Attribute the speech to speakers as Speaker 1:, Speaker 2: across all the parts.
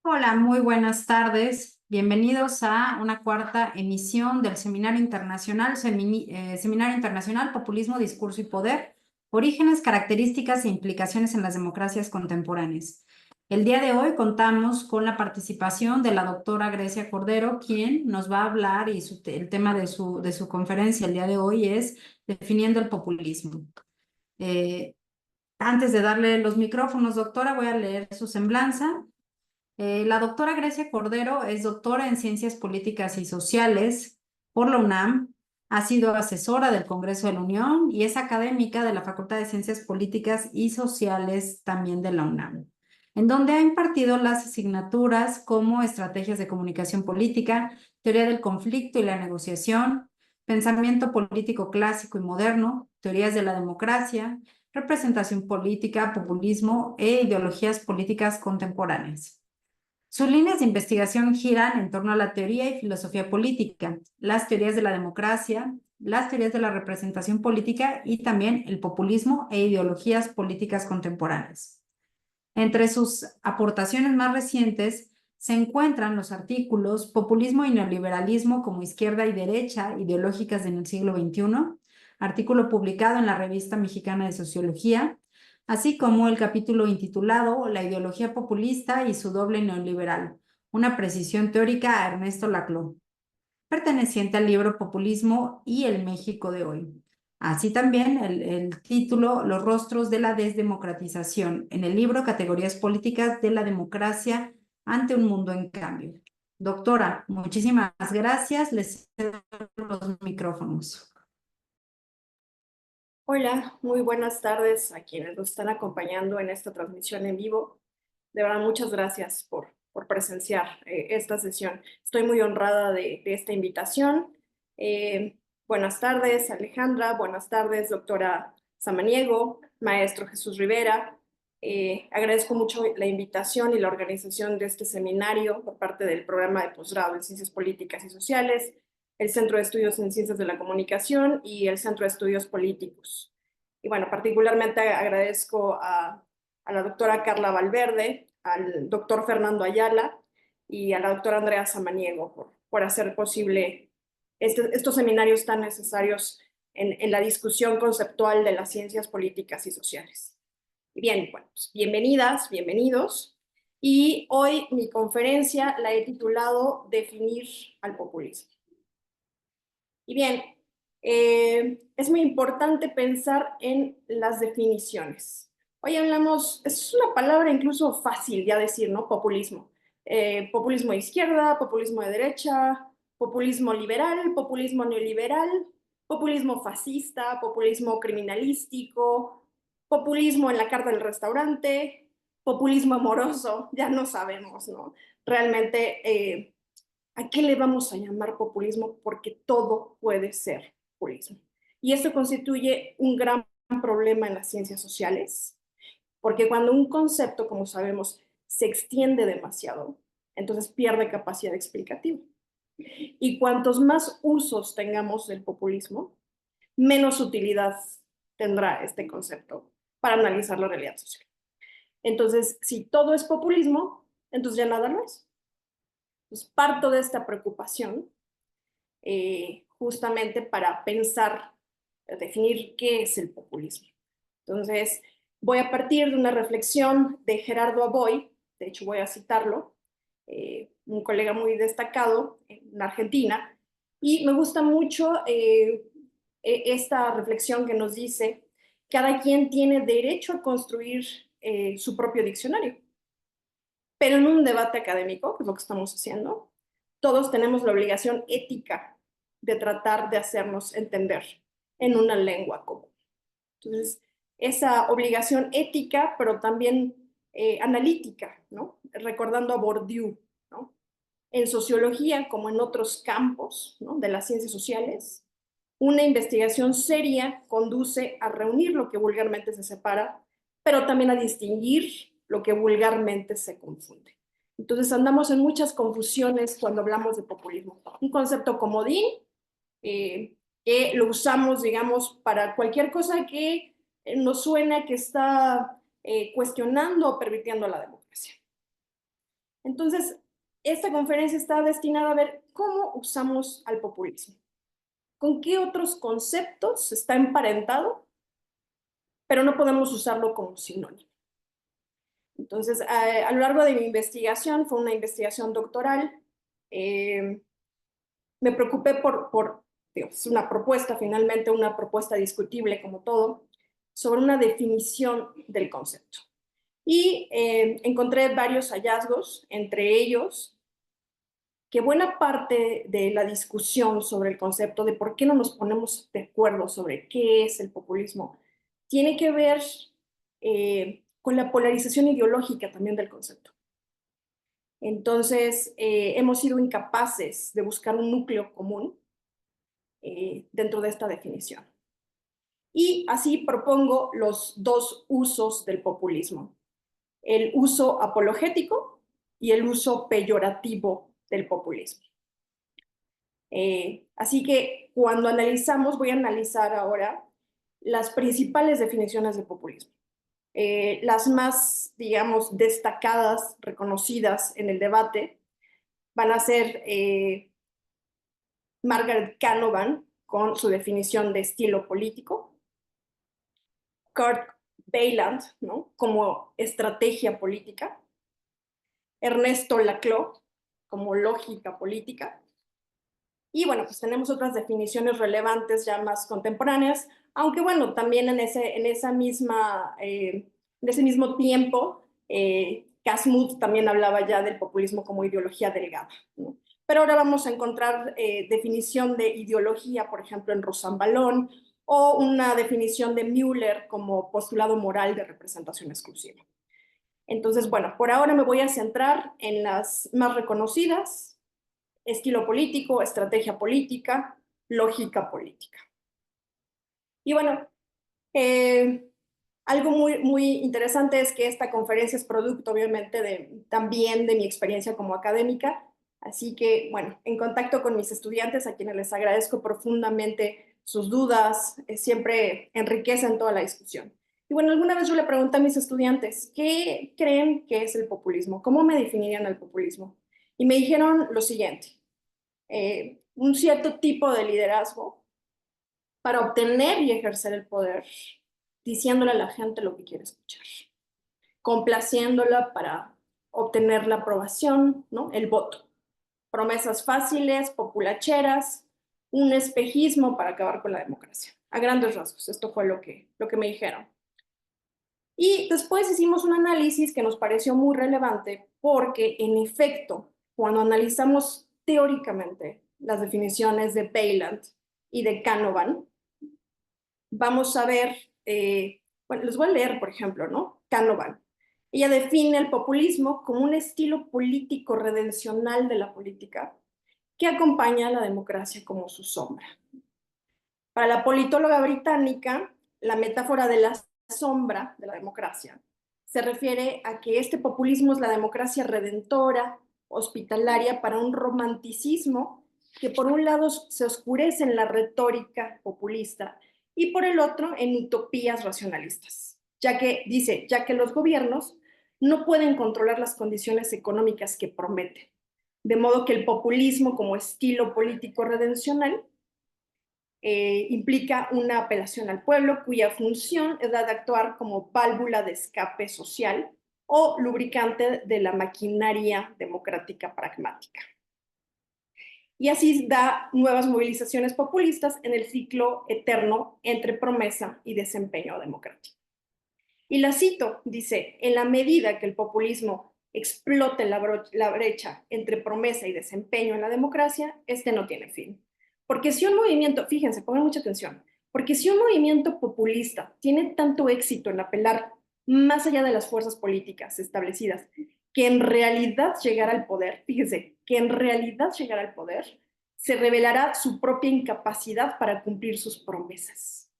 Speaker 1: Hola, muy buenas tardes. Bienvenidos a una cuarta emisión del Seminario Internacional Populismo, Discurso y Poder, Orígenes, Características e Implicaciones en las Democracias Contemporáneas. El día de hoy contamos con la participación de la doctora Grecia Cordero, quien nos va a hablar y el tema de su conferencia el día de hoy es Definiendo el Populismo. Antes de darle los micrófonos, doctora, voy a leer su semblanza. La doctora Grecia Cordero es doctora en Ciencias Políticas y Sociales por la UNAM, ha sido asesora del Congreso de la Unión y es académica de la Facultad de Ciencias Políticas y Sociales también de la UNAM, en donde ha impartido las asignaturas como Estrategias de Comunicación Política, Teoría del Conflicto y la Negociación, Pensamiento Político Clásico y Moderno, Teorías de la Democracia, Representación Política, Populismo e Ideologías Políticas Contemporáneas. Sus líneas de investigación giran en torno a la teoría y filosofía política, las teorías de la democracia, las teorías de la representación política y también el populismo e ideologías políticas contemporáneas. Entre sus aportaciones más recientes se encuentran los artículos Populismo y neoliberalismo como izquierda y derecha ideológicas en el siglo XXI, artículo publicado en la Revista Mexicana de Sociología, así como el capítulo intitulado La ideología populista y su doble neoliberal, una precisión teórica a Ernesto Laclau, perteneciente al libro Populismo y el México de hoy. Así también el título Los rostros de la desdemocratización, en el libro Categorías políticas de la democracia ante un mundo en cambio. Doctora, muchísimas gracias. Les cedo los micrófonos.
Speaker 2: Hola, muy buenas tardes a quienes nos están acompañando en esta transmisión en vivo. De verdad, muchas gracias por presenciar esta sesión. Estoy muy honrada de esta invitación. Buenas tardes, Alejandra. Buenas tardes, doctora Samaniego, maestro Jesús Rivera. Agradezco mucho la invitación y la organización de este seminario por parte del programa de posgrado en Ciencias Políticas y Sociales, el Centro de Estudios en Ciencias de la Comunicación y el Centro de Estudios Políticos. Y bueno, particularmente agradezco a la doctora Carla Valverde, al doctor Fernando Ayala y a la doctora Andrea Samaniego por hacer posible estos seminarios tan necesarios en la discusión conceptual de las ciencias políticas y sociales. Y bien, bueno, pues bienvenidas, bienvenidos. Y hoy mi conferencia la he titulado Definir al populismo. Y bien, es muy importante pensar en las definiciones. Hoy hablamos, es una palabra incluso fácil ya decir, ¿no? Populismo. Populismo de izquierda, populismo de derecha, populismo liberal, populismo neoliberal, populismo fascista, populismo criminalístico, populismo en la carta del restaurante, populismo amoroso, ya no sabemos, ¿no? Realmente ¿a qué le vamos a llamar populismo? Porque todo puede ser populismo. Y esto constituye un gran problema en las ciencias sociales, porque cuando un concepto, como sabemos, se extiende demasiado, entonces pierde capacidad explicativa. Y cuantos más usos tengamos del populismo, menos utilidad tendrá este concepto para analizar la realidad social. Entonces, si todo es populismo, entonces ya nada lo es. Entonces, parto de esta preocupación justamente para pensar, definir qué es el populismo. Entonces, voy a partir de una reflexión de Gerardo Aboy, de hecho voy a citarlo, un colega muy destacado en Argentina, y me gusta mucho esta reflexión que nos dice, cada quien tiene derecho a construir su propio diccionario, pero en un debate académico, que es lo que estamos haciendo, todos tenemos la obligación ética de tratar de hacernos entender en una lengua común. Entonces, esa obligación ética, pero también analítica, ¿no? Recordando a Bourdieu, ¿no? En sociología, como en otros campos, ¿no?, de las ciencias sociales, una investigación seria conduce a reunir lo que vulgarmente se separa, pero también a distinguir lo que vulgarmente se confunde. Entonces andamos en muchas confusiones cuando hablamos de populismo. Un concepto comodín que lo usamos, digamos, para cualquier cosa que nos suena que está cuestionando o permitiendo la democracia. Entonces, esta conferencia está destinada a ver cómo usamos al populismo, con qué otros conceptos está emparentado, pero no podemos usarlo como sinónimo. Entonces, a lo largo de mi investigación, fue una investigación doctoral, me preocupé es una propuesta, finalmente una propuesta discutible como todo, sobre una definición del concepto. Y encontré varios hallazgos, entre ellos que buena parte de la discusión sobre el concepto de por qué no nos ponemos de acuerdo sobre qué es el populismo tiene que ver con la polarización ideológica también del concepto. Entonces, hemos sido incapaces de buscar un núcleo común dentro de esta definición. Y así propongo los dos usos del populismo: el uso apologético y el uso peyorativo del populismo. Así que cuando analizamos, voy a analizar ahora las principales definiciones de populismo. Las más, digamos, destacadas, reconocidas en el debate, van a ser Margaret Canavan con su definición de estilo político, Kurt Weiland, ¿no?, como estrategia política, Ernesto Laclau como lógica política. Y bueno, pues tenemos otras definiciones relevantes ya más contemporáneas, aunque bueno, también en ese mismo tiempo, Casmut también hablaba ya del populismo como ideología delgada, ¿no? Pero ahora vamos a encontrar definición de ideología, por ejemplo, en Rosanvallon, o una definición de Müller como postulado moral de representación exclusiva. Entonces, bueno, por ahora me voy a centrar en las más reconocidas: estilo político, estrategia política, lógica política. Y bueno, algo muy interesante es que esta conferencia es producto, obviamente, también de mi experiencia como académica. Así que, bueno, en contacto con mis estudiantes, a quienes les agradezco profundamente sus dudas, siempre enriquecen toda la discusión. Y bueno, alguna vez yo le pregunté a mis estudiantes, ¿qué creen que es el populismo? ¿Cómo me definirían el populismo? Y me dijeron lo siguiente: un cierto tipo de liderazgo para obtener y ejercer el poder, diciéndole a la gente lo que quiere escuchar, complaciéndola para obtener la aprobación, ¿no?, el voto. Promesas fáciles, populacheras, un espejismo para acabar con la democracia. A grandes rasgos, esto fue lo que me dijeron. Y después hicimos un análisis que nos pareció muy relevante porque, en efecto, cuando analizamos teóricamente las definiciones de Weiland y de Canavan, vamos a ver, bueno, les voy a leer, por ejemplo, ¿no? Canavan. Ella define el populismo como un estilo político redencional de la política que acompaña a la democracia como su sombra. Para la politóloga británica, la metáfora de la sombra de la democracia se refiere a que este populismo es la democracia redentora, hospitalaria, para un romanticismo que por un lado se oscurece en la retórica populista y por el otro en utopías racionalistas, ya que los gobiernos no pueden controlar las condiciones económicas que prometen, de modo que el populismo como estilo político redencional implica una apelación al pueblo cuya función es la de actuar como válvula de escape social o lubricante de la maquinaria democrática pragmática. Y así da nuevas movilizaciones populistas en el ciclo eterno entre promesa y desempeño democrático. Y la cito, dice: en la medida que el populismo explote la brecha entre promesa y desempeño en la democracia, este no tiene fin. Porque si un movimiento, fíjense, pongan mucha atención, porque si un movimiento populista tiene tanto éxito en apelar más allá de las fuerzas políticas establecidas, que en realidad llegará al poder, fíjense, que en realidad llegará al poder, se revelará su propia incapacidad para cumplir sus promesas,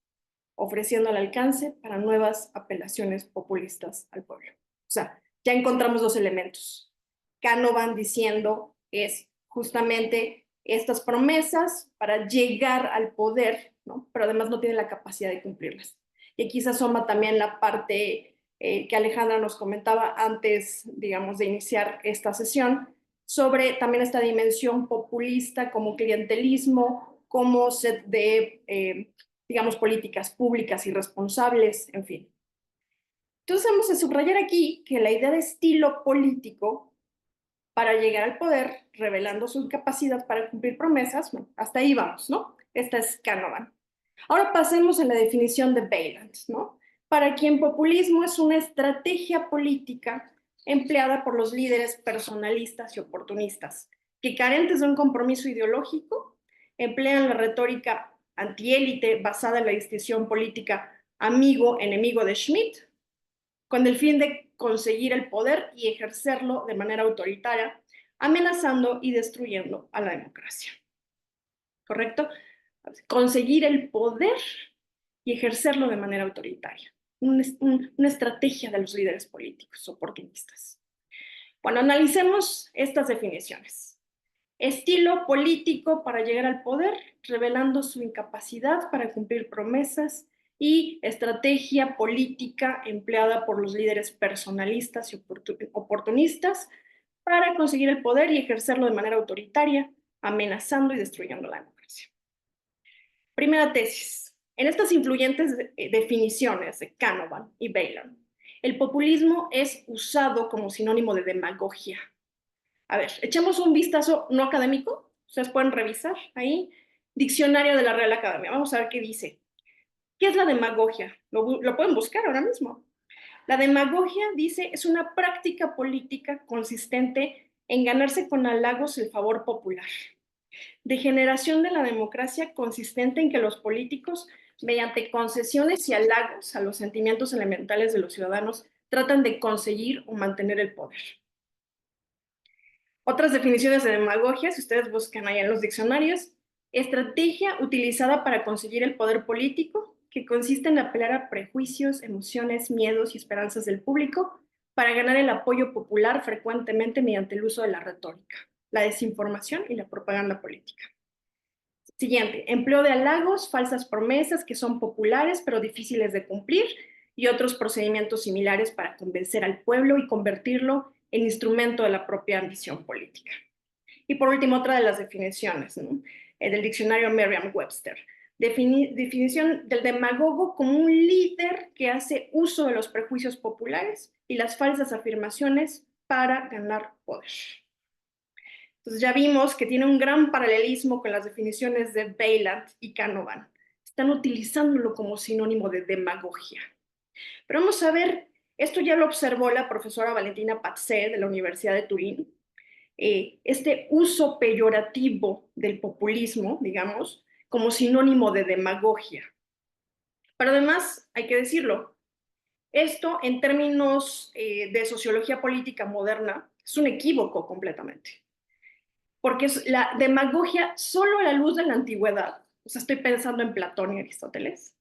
Speaker 2: ofreciendo el alcance para nuevas apelaciones populistas al pueblo. O sea, ya encontramos dos elementos. Canavan diciendo es justamente estas promesas para llegar al poder, ¿no?, pero además no tiene la capacidad de cumplirlas. Y aquí se asoma también la parte que Alejandra nos comentaba antes, digamos, de iniciar esta sesión, sobre también esta dimensión populista como clientelismo, como set de, digamos, políticas públicas irresponsables, en fin. Entonces vamos a subrayar aquí que la idea de estilo político para llegar al poder, revelando su incapacidad para cumplir promesas, bueno, hasta ahí vamos, ¿no? Esta es Canavan. Ahora pasemos a la definición de Bayland, ¿no? Para quien populismo es una estrategia política empleada por los líderes personalistas y oportunistas, que carentes de un compromiso ideológico, emplean la retórica antiélite basada en la distinción política amigo-enemigo de Schmitt, con el fin de conseguir el poder y ejercerlo de manera autoritaria, amenazando y destruyendo a la democracia. ¿Correcto? Conseguir el poder y ejercerlo de manera autoritaria. Una estrategia de los líderes políticos oportunistas. Bueno, analicemos estas definiciones. Estilo político para llegar al poder, revelando su incapacidad para cumplir promesas, y estrategia política empleada por los líderes personalistas y oportunistas para conseguir el poder y ejercerlo de manera autoritaria, amenazando y destruyendo la democracia. Primera tesis. En estas influyentes definiciones de Canavan y Bayland, el populismo es usado como sinónimo de demagogia. A ver, echemos un vistazo no académico, ustedes pueden revisar ahí, Diccionario de la Real Academia. Vamos a ver qué dice. ¿Qué es la demagogia? Lo pueden buscar ahora mismo. La demagogia, dice, es una práctica política consistente en ganarse con halagos el favor popular. Degeneración de la democracia consistente en que los políticos, mediante concesiones y halagos a los sentimientos elementales de los ciudadanos, tratan de conseguir o mantener el poder. Otras definiciones de demagogia, si ustedes buscan ahí en los diccionarios, estrategia utilizada para conseguir el poder político, que consiste en apelar a prejuicios, emociones, miedos y esperanzas del público para ganar el apoyo popular frecuentemente mediante el uso de la retórica, la desinformación y la propaganda política. Siguiente, empleo de halagos, falsas promesas que son populares pero difíciles de cumplir y otros procedimientos similares para convencer al pueblo y convertirlo en instrumento de la propia ambición política. Y por último, otra de las definiciones, ¿no? Del diccionario Merriam-Webster. Definición del demagogo como un líder que hace uso de los prejuicios populares y las falsas afirmaciones para ganar poder. Entonces ya vimos que tiene un gran paralelismo con las definiciones de Bayland y Canavan. Están utilizándolo como sinónimo de demagogia. Pero vamos a ver, esto ya lo observó la profesora Valentina Pazé de la Universidad de Turín, este uso peyorativo del populismo, digamos, como sinónimo de demagogia. Pero además, hay que decirlo, esto en términos de sociología política moderna es un equívoco completamente. Porque la demagogia solo a la luz de la antigüedad, o sea, estoy pensando en Platón y Aristóteles,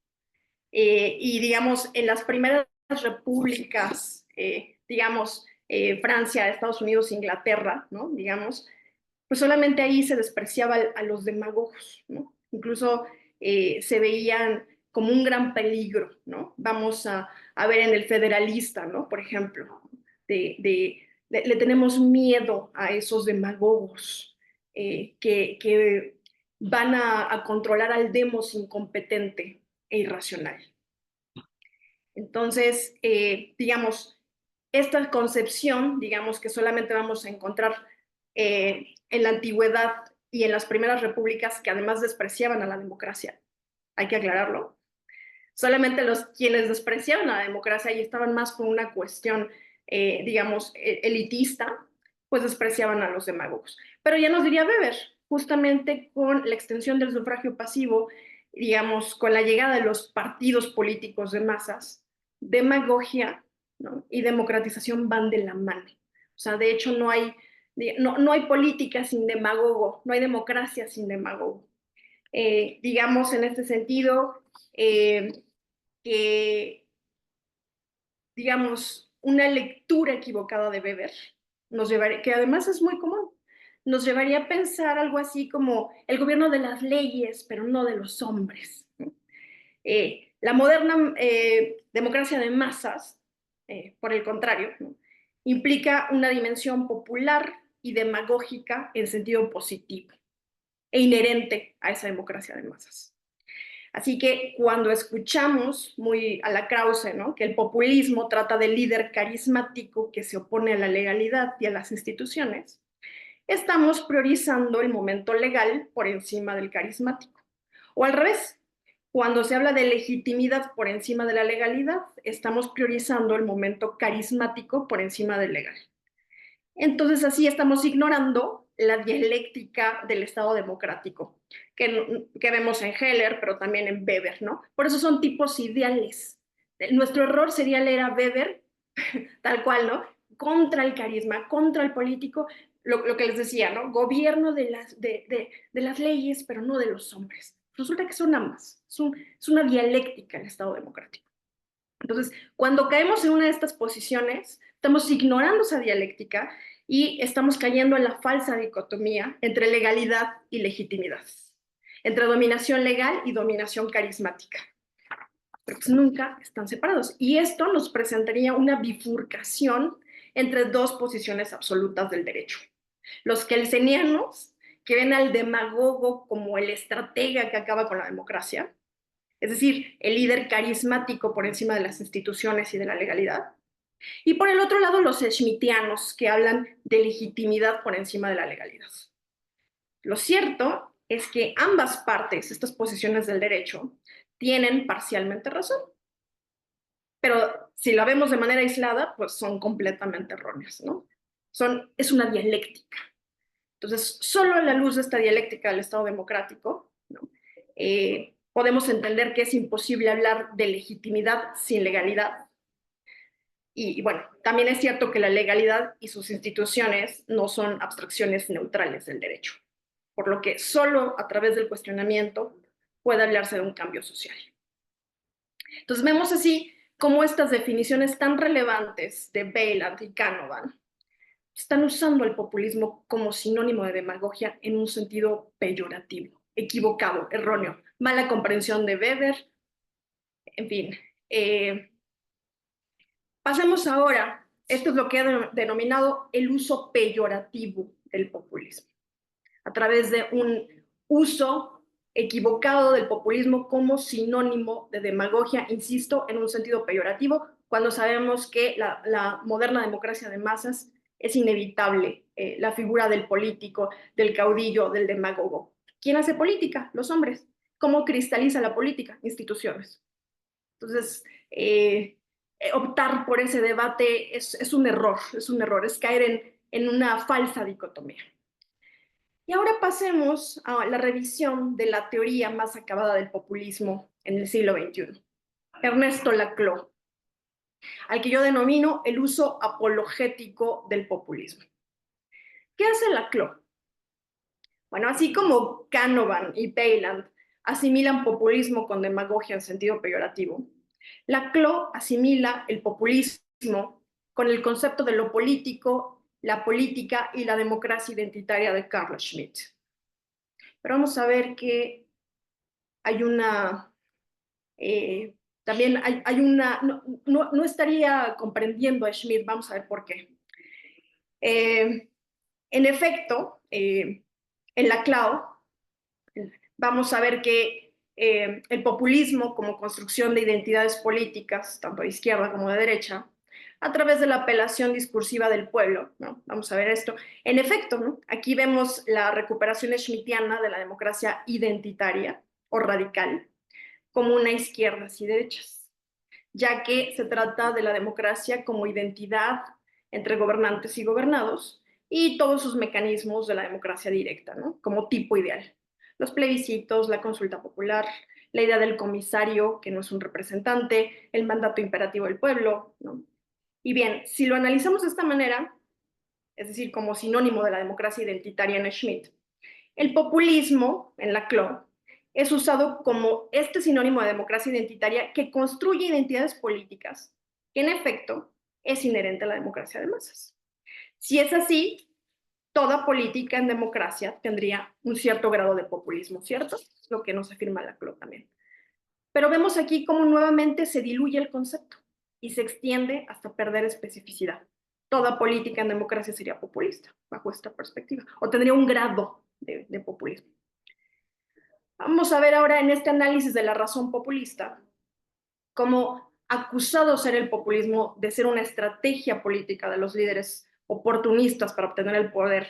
Speaker 2: y digamos, en las primeras repúblicas, digamos, Francia, Estados Unidos, Inglaterra, ¿no? Digamos, pues solamente ahí se despreciaba a los demagogos, ¿no? Incluso se veían como un gran peligro, ¿no? Vamos a ver en el Federalista, ¿no? Por ejemplo, le tenemos miedo a esos demagogos que van a controlar al demos incompetente e irracional. Entonces, digamos, esta concepción, digamos, que solamente vamos a encontrar en la antigüedad y en las primeras repúblicas, que además despreciaban a la democracia, hay que aclararlo. Solamente quienes despreciaban a la democracia y estaban más por una cuestión, digamos, elitista, pues despreciaban a los demagogos. Pero ya nos diría Weber, justamente con la extensión del sufragio pasivo, digamos, con la llegada de los partidos políticos de masas, demagogia, ¿no? Y democratización van de la mano. O sea, de hecho, no hay política sin demagogo, no hay democracia sin demagogo. Digamos, en este sentido, que, digamos, una lectura equivocada de Weber, que además es muy común, nos llevaría a pensar algo así como el gobierno de las leyes, pero no de los hombres. La moderna democracia de masas por el contrario, ¿no? Implica una dimensión popular y demagógica en sentido positivo e inherente a esa democracia de masas. Así que cuando escuchamos muy a la Krause, ¿no?, que el populismo trata del líder carismático que se opone a la legalidad y a las instituciones, estamos priorizando el momento legal por encima del carismático. O al revés, cuando se habla de legitimidad por encima de la legalidad, estamos priorizando el momento carismático por encima del legal. Entonces, así estamos ignorando la dialéctica del Estado democrático, que vemos en Heller, pero también en Weber, ¿no? Por eso son tipos ideales. Nuestro error sería leer a Weber tal cual, ¿no? Contra el carisma, contra el político, lo que les decía, ¿no? Gobierno de las leyes, pero no de los hombres. Resulta que son ambas. Es una dialéctica el Estado democrático. Entonces, cuando caemos en una de estas posiciones, estamos ignorando esa dialéctica y estamos cayendo en la falsa dicotomía entre legalidad y legitimidad, entre dominación legal y dominación carismática. Pero pues nunca están separados. Y esto nos presentaría una bifurcación entre dos posiciones absolutas del derecho. Los kelsenianos, que ven al demagogo como el estratega que acaba con la democracia, es decir, el líder carismático por encima de las instituciones y de la legalidad. Y por el otro lado, los schmittianos, que hablan de legitimidad por encima de la legalidad. Lo cierto es que ambas partes, estas posiciones del derecho, tienen parcialmente razón. Pero si la vemos de manera aislada, pues son completamente erróneas, ¿no? Es una dialéctica. Entonces, solo a la luz de esta dialéctica del Estado democrático, ¿no?, podemos entender que es imposible hablar de legitimidad sin legalidad. Y bueno, también es cierto que la legalidad y sus instituciones no son abstracciones neutrales del derecho, por lo que solo a través del cuestionamiento puede hablarse de un cambio social. Entonces vemos así cómo estas definiciones tan relevantes de Weiland y Canavan están usando el populismo como sinónimo de demagogia en un sentido peyorativo, equivocado, erróneo, mala comprensión de Weber, en fin. Pasemos ahora, esto es lo que he denominado el uso peyorativo del populismo, a través de un uso equivocado del populismo como sinónimo de demagogia, insisto, en un sentido peyorativo, cuando sabemos que la moderna democracia de masas es inevitable, la figura del político, del caudillo, del demagogo. ¿Quién hace política? Los hombres. ¿Cómo cristaliza la política? Instituciones. Entonces, optar por ese debate es un error, es caer en una falsa dicotomía. Y ahora pasemos a la revisión de la teoría más acabada del populismo en el siglo XXI, Ernesto Laclau, al que yo denomino el uso apologético del populismo. ¿Qué hace Laclau? Bueno, así como Canavan y Weiland asimilan populismo con demagogia en sentido peyorativo, Laclau asimila el populismo con el concepto de lo político, la política y la democracia identitaria de Carl Schmitt. Pero vamos a ver que hay una, también hay una, no estaría comprendiendo a Schmitt, vamos a ver por qué. En efecto, en Laclau, vamos a ver que el populismo como construcción de identidades políticas, tanto de izquierda como de derecha, a través de la apelación discursiva del pueblo, ¿no? Vamos a ver esto. En efecto, ¿no?, aquí vemos la recuperación schmittiana de la democracia identitaria o radical como una izquierdas y derechas, ya que se trata de la democracia como identidad entre gobernantes y gobernados y todos sus mecanismos de la democracia directa, ¿no?, como tipo ideal. Los plebiscitos, la consulta popular, la idea del comisario, que no es un representante, el mandato imperativo del pueblo, ¿no? Y bien, si lo analizamos de esta manera, es decir, como sinónimo de la democracia identitaria en Schmitt, el populismo en Laclau es usado como este sinónimo de democracia identitaria que construye identidades políticas, que en efecto es inherente a la democracia de masas. Si es así, toda política en democracia tendría un cierto grado de populismo, ¿cierto? Lo que nos afirma Laclau también. Pero vemos aquí cómo nuevamente se diluye el concepto y se extiende hasta perder especificidad. Toda política en democracia sería populista, bajo esta perspectiva, o tendría un grado de populismo. Vamos a ver ahora en este análisis de la razón populista cómo acusado ser el populismo de ser una estrategia política de los líderes oportunistas para obtener el poder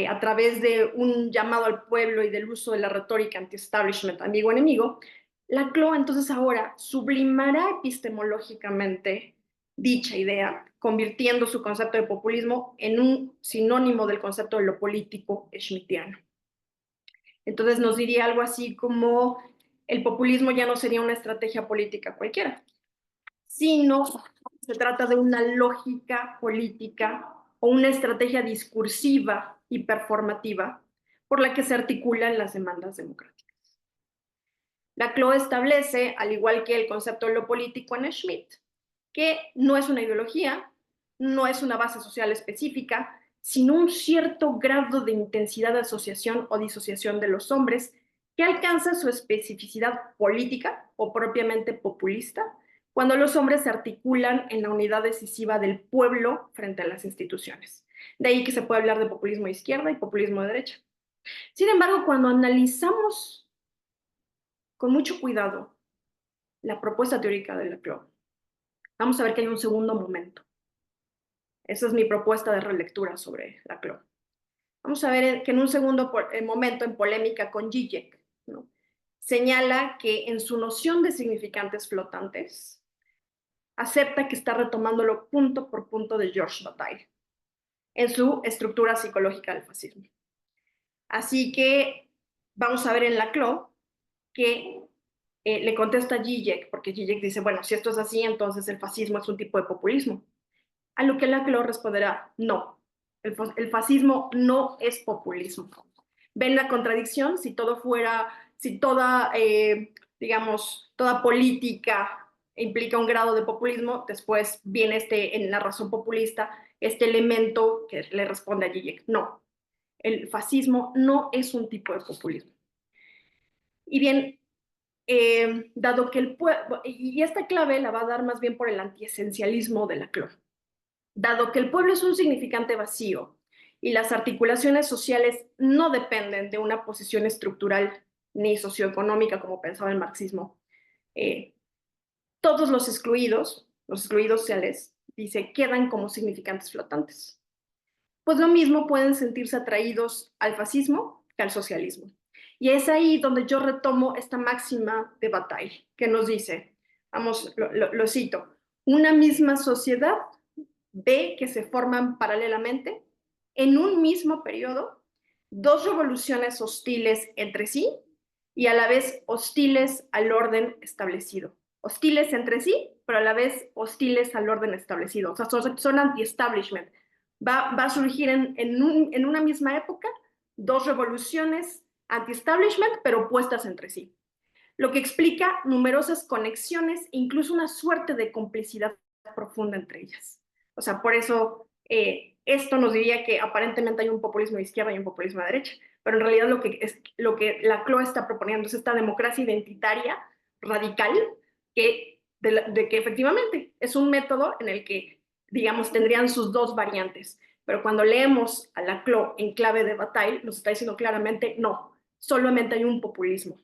Speaker 2: a través de un llamado al pueblo y del uso de la retórica anti-establishment, amigo-enemigo, Laclau entonces ahora sublimará epistemológicamente dicha idea, convirtiendo su concepto de populismo en un sinónimo del concepto de lo político schmittiano. Entonces nos diría algo así como el populismo ya no sería una estrategia política cualquiera, sino se trata de una lógica política o una estrategia discursiva y performativa por la que se articulan las demandas democráticas. Laclau establece, al igual que el concepto de lo político en Schmitt, que no es una ideología, no es una base social específica, sino un cierto grado de intensidad de asociación o disociación de los hombres que alcanza su especificidad política o propiamente populista cuando los hombres se articulan en la unidad decisiva del pueblo frente a las instituciones. De ahí que se puede hablar de populismo de izquierda y populismo de derecha. Sin embargo, cuando analizamos con mucho cuidado la propuesta teórica de Laclau, vamos a ver que hay un segundo momento. Esa es mi propuesta de relectura sobre Laclau. Vamos a ver que en un segundo momento, en polémica con Zizek, ¿no?, señala que en su noción de significantes flotantes, acepta que está retomándolo punto por punto de Georges Bataille en su estructura psicológica del fascismo. Así que vamos a ver en Laclau que le contesta a Zizek, porque Zizek dice, bueno, si esto es así, entonces el fascismo es un tipo de populismo. A lo que Laclau responderá, no, el fascismo no es populismo. ¿Ven la contradicción? Si toda, digamos, toda política implica un grado de populismo, después viene en la razón populista este elemento que le responde a Zizek, no, el fascismo no es un tipo de populismo. Y bien, dado que el pueblo, y esta clave la va a dar más bien por el antiesencialismo de Laclau. Dado que el pueblo es un significante vacío y las articulaciones sociales no dependen de una posición estructural ni socioeconómica como pensaba el marxismo, todos los excluidos sociales, dice, quedan como significantes flotantes. Pues lo mismo pueden sentirse atraídos al fascismo que al socialismo. Y es ahí donde yo retomo esta máxima de Bataille, que nos dice, vamos, lo cito, una misma sociedad ve que se forman paralelamente, en un mismo periodo, dos revoluciones hostiles entre sí y a la vez hostiles al orden establecido. Hostiles entre sí, pero a la vez hostiles al orden establecido. O sea, son anti-establishment. Va a surgir en una misma época dos revoluciones anti-establishment, pero opuestas entre sí. Lo que explica numerosas conexiones, incluso una suerte de complicidad profunda entre ellas. O sea, por eso esto nos diría que aparentemente hay un populismo de izquierda y un populismo de derecha, pero en realidad lo que Laclau está proponiendo es esta democracia identitaria radical de que efectivamente es un método en el que, digamos, tendrían sus dos variantes. Pero cuando leemos a Laclau en clave de Bataille, nos está diciendo claramente, no, solamente hay un populismo.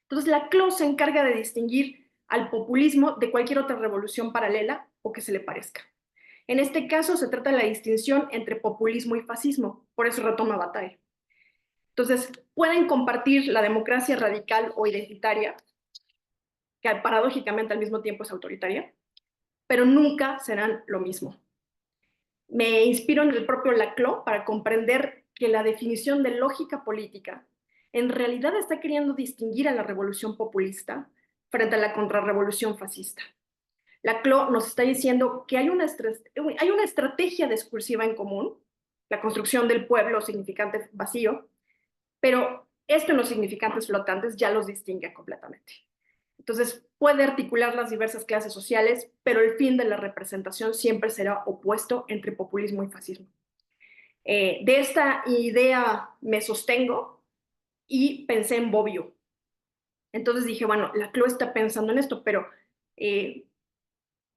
Speaker 2: Entonces, Laclau se encarga de distinguir al populismo de cualquier otra revolución paralela o que se le parezca. En este caso, se trata de la distinción entre populismo y fascismo, por eso retoma Bataille. Entonces, pueden compartir la democracia radical o identitaria, que paradójicamente al mismo tiempo es autoritaria, pero nunca serán lo mismo. Me inspiro en el propio Laclau para comprender que la definición de lógica política en realidad está queriendo distinguir a la revolución populista frente a la contrarrevolución fascista. Laclau nos está diciendo que hay una estrategia discursiva en común, la construcción del pueblo significante vacío, pero esto en los significantes flotantes ya los distingue completamente. Entonces, puede articular las diversas clases sociales, pero el fin de la representación siempre será opuesto entre populismo y fascismo. De esta idea me sostengo y pensé en Bobbio. Entonces dije, bueno, Laclau está pensando en esto, pero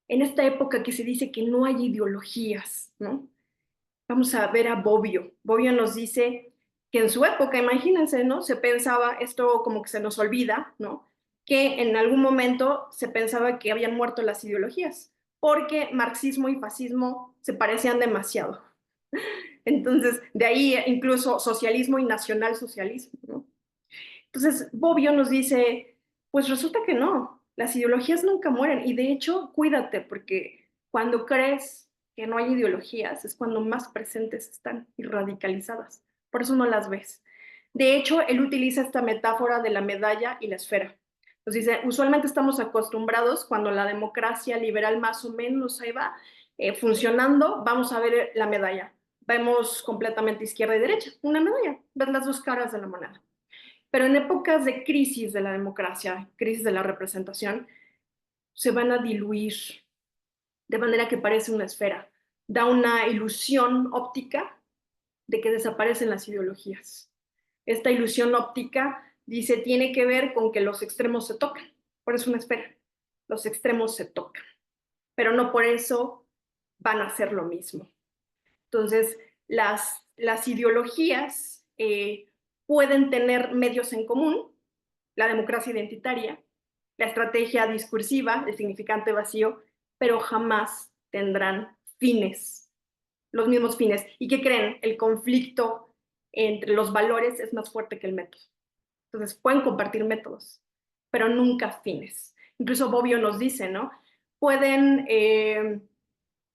Speaker 2: en esta época que se dice que no hay ideologías, ¿no? Vamos a ver a Bobbio. Bobbio nos dice que en su época, imagínense, ¿no? Se pensaba, esto como que se nos olvida, ¿no? Que en algún momento se pensaba que habían muerto las ideologías, porque marxismo y fascismo se parecían demasiado. Entonces, de ahí incluso socialismo y nacionalsocialismo, ¿no? Entonces, Bobbio nos dice, pues resulta que no, las ideologías nunca mueren y de hecho, cuídate, porque cuando crees que no hay ideologías es cuando más presentes están y radicalizadas. Por eso no las ves. De hecho, él utiliza esta metáfora de la medalla y la esfera. Nos dice, usualmente estamos acostumbrados cuando la democracia liberal más o menos ahí va funcionando, vamos a ver la medalla. Vemos completamente izquierda y derecha, una medalla, ves las dos caras de la moneda. Pero en épocas de crisis de la democracia, crisis de la representación, se van a diluir de manera que parece una esfera. Da una ilusión óptica de que desaparecen las ideologías. Esta ilusión óptica dice tiene que ver con que los extremos se tocan. Por eso una esfera. Los extremos se tocan. Pero no por eso van a hacer lo mismo. Entonces, las ideologías pueden tener medios en común, la democracia identitaria, la estrategia discursiva, el significante vacío, pero jamás tendrán fines, los mismos fines. ¿Y qué creen? El conflicto entre los valores es más fuerte que el método. Entonces, pueden compartir métodos, pero nunca fines. Incluso Bobbio nos dice, ¿no? Pueden,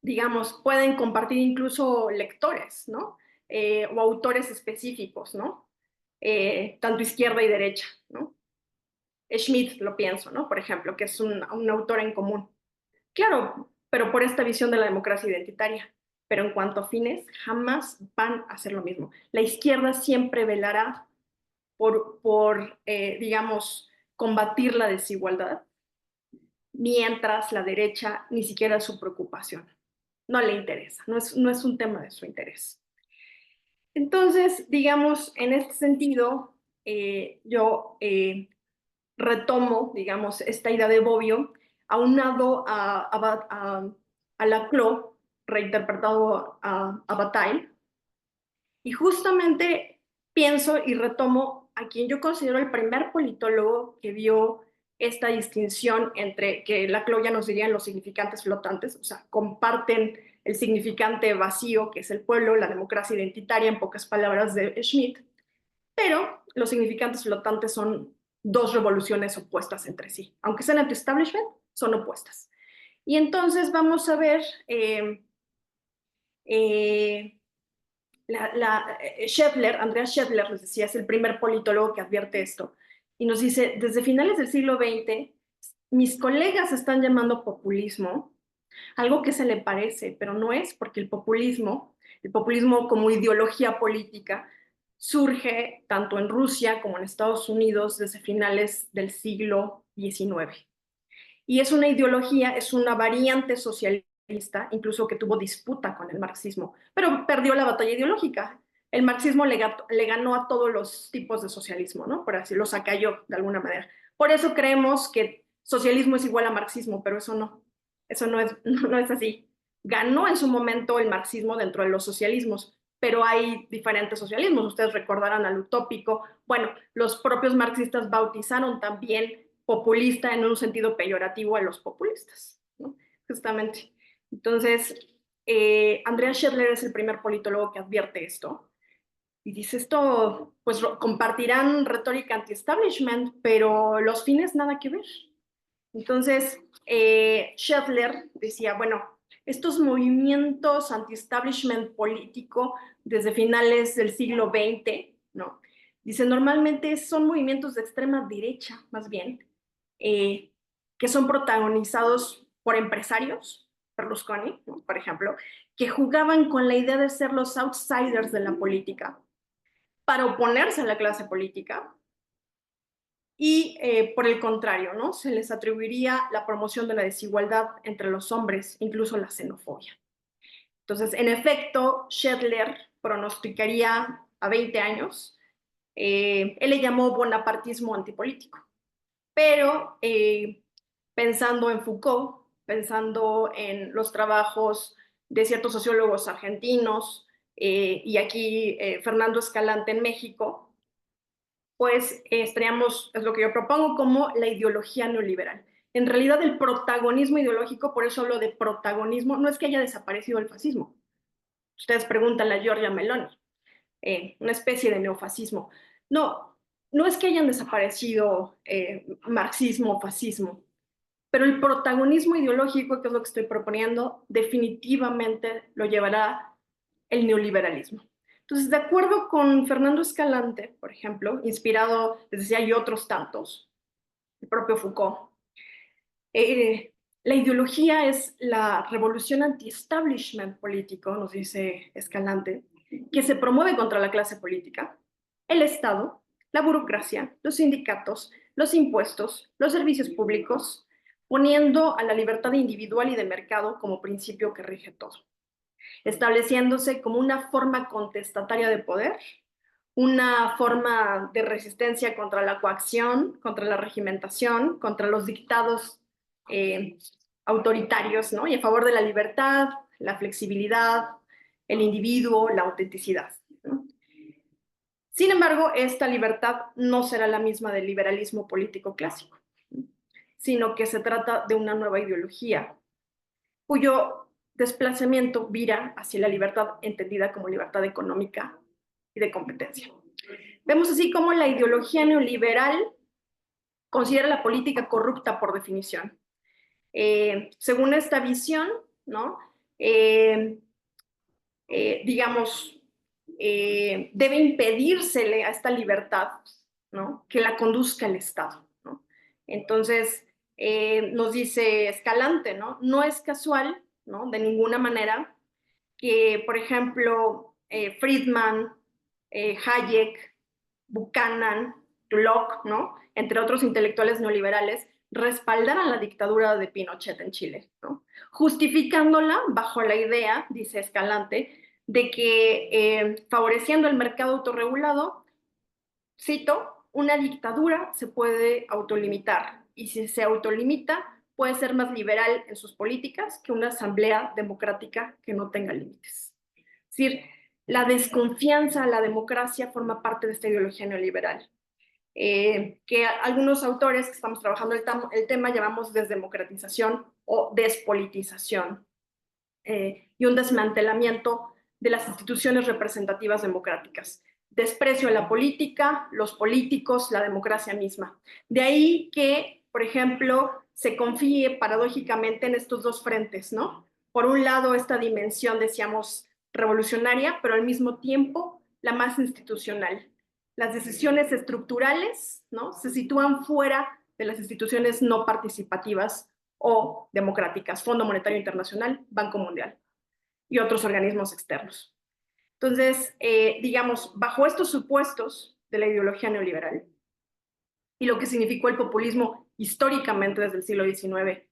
Speaker 2: digamos, pueden compartir incluso lectores, ¿no? O autores específicos, ¿no? Tanto izquierda y derecha, ¿no? Schmidt, lo pienso, ¿no? Por ejemplo, que es un autor en común. Claro, pero por esta visión de la democracia identitaria. Pero en cuanto a fines, jamás van a hacer lo mismo. La izquierda siempre velará por digamos, combatir la desigualdad, mientras la derecha ni siquiera es su preocupación. No le interesa, no es un tema de su interés. Entonces, digamos, en este sentido, yo retomo, digamos, esta idea de Bobbio, aunado a Laclau, reinterpretado a Bataille, y justamente pienso y retomo a quien yo considero el primer politólogo que vio esta distinción entre que Laclau ya nos diría en los significantes flotantes, o sea, comparten el significante vacío, que es el pueblo, la democracia identitaria, en pocas palabras de Schmidt, pero los significantes flotantes son dos revoluciones opuestas entre sí. Aunque sean anti-establishment, son opuestas. Y entonces vamos a ver eh, Scheffler, Andreas Scheffler, les decía, es el primer politólogo que advierte esto. Y nos dice, desde finales del siglo XX, mis colegas están llamando populismo algo que se le parece, pero no es porque el populismo como ideología política, surge tanto en Rusia como en Estados Unidos desde finales del siglo XIX. Y es una ideología, es una variante socialista, incluso que tuvo disputa con el marxismo, pero perdió la batalla ideológica. El marxismo le ganó a todos los tipos de socialismo, ¿no? Por así, los acalló de alguna manera. Por eso creemos que socialismo es igual a marxismo, pero eso no es, no es así. Ganó en su momento el marxismo dentro de los socialismos, pero hay diferentes socialismos. Ustedes recordarán al utópico. Bueno, los propios marxistas bautizaron también populista en un sentido peyorativo a los populistas, ¿no? Justamente. Entonces, Andreas Scheffler es el primer politólogo que advierte esto. Y dice esto, pues compartirán retórica anti-establishment, pero los fines nada que ver. Entonces, Scheffler decía, bueno, estos movimientos anti-establishment político desde finales del siglo XX, ¿no? Dice, normalmente son movimientos de extrema derecha, más bien, eh, que son protagonizados por empresarios, Berlusconi, ¿no? Por ejemplo, que jugaban con la idea de ser los outsiders de la política para oponerse a la clase política y por el contrario, ¿no? Se les atribuiría la promoción de la desigualdad entre los hombres, incluso la xenofobia. Entonces, en efecto, Scheffler pronosticaría a 20 años, él le llamó bonapartismo antipolítico, pero pensando en Foucault, pensando en los trabajos de ciertos sociólogos argentinos y aquí Fernando Escalante en México, pues estaríamos, es lo que yo propongo, como la ideología neoliberal. En realidad el protagonismo ideológico, por eso hablo de protagonismo, no es que haya desaparecido el fascismo. Ustedes preguntan a Giorgia Meloni, una especie de neofascismo. No, no es que hayan desaparecido marxismo o fascismo, pero el protagonismo ideológico, que es lo que estoy proponiendo, definitivamente lo llevará el neoliberalismo. Entonces, de acuerdo con Fernando Escalante, por ejemplo, inspirado, les decía, y otros tantos, el propio Foucault, eh, la ideología es la revolución anti-establishment político, nos dice Escalante, que se promueve contra la clase política, el Estado, la burocracia, los sindicatos, los impuestos, los servicios públicos, poniendo a la libertad individual y de mercado como principio que rige todo, estableciéndose como una forma contestataria de poder, una forma de resistencia contra la coacción, contra la regimentación, contra los dictados eh, autoritarios, ¿no? Y a favor de la libertad, la flexibilidad, el individuo, la autenticidad, ¿no? Sin embargo, esta libertad no será la misma del liberalismo político clásico, sino que se trata de una nueva ideología cuyo desplazamiento vira hacia la libertad entendida como libertad económica y de competencia. Vemos así como la ideología neoliberal considera la política corrupta por definición. Según esta visión, ¿no? Digamos, debe impedírsele a esta libertad, ¿no? Que la conduzca el Estado, ¿no? Entonces, nos dice Escalante, ¿no? No es casual, ¿no? De ninguna manera que, por ejemplo, Friedman, Hayek, Buchanan, Locke, ¿no? Entre otros intelectuales neoliberales, respaldaran la dictadura de Pinochet en Chile, ¿no? Justificándola bajo la idea, dice Escalante, de que favoreciendo el mercado autorregulado, cito, una dictadura se puede autolimitar y si se autolimita puede ser más liberal en sus políticas que una asamblea democrática que no tenga límites. Es decir, la desconfianza a la democracia forma parte de esta ideología neoliberal, que algunos autores que estamos trabajando el tema llamamos desdemocratización o despolitización, y un desmantelamiento de las instituciones representativas democráticas. Desprecio a la política, los políticos, la democracia misma. De ahí que, por ejemplo, se confíe paradójicamente en estos dos frentes, ¿no? Por un lado, esta dimensión, decíamos, revolucionaria, pero al mismo tiempo la más institucional. Las decisiones estructurales, ¿no? Se sitúan fuera de las instituciones no participativas o democráticas, Fondo Monetario Internacional, Banco Mundial y otros organismos externos. Entonces, digamos, bajo estos supuestos de la ideología neoliberal y lo que significó el populismo históricamente desde el siglo XIX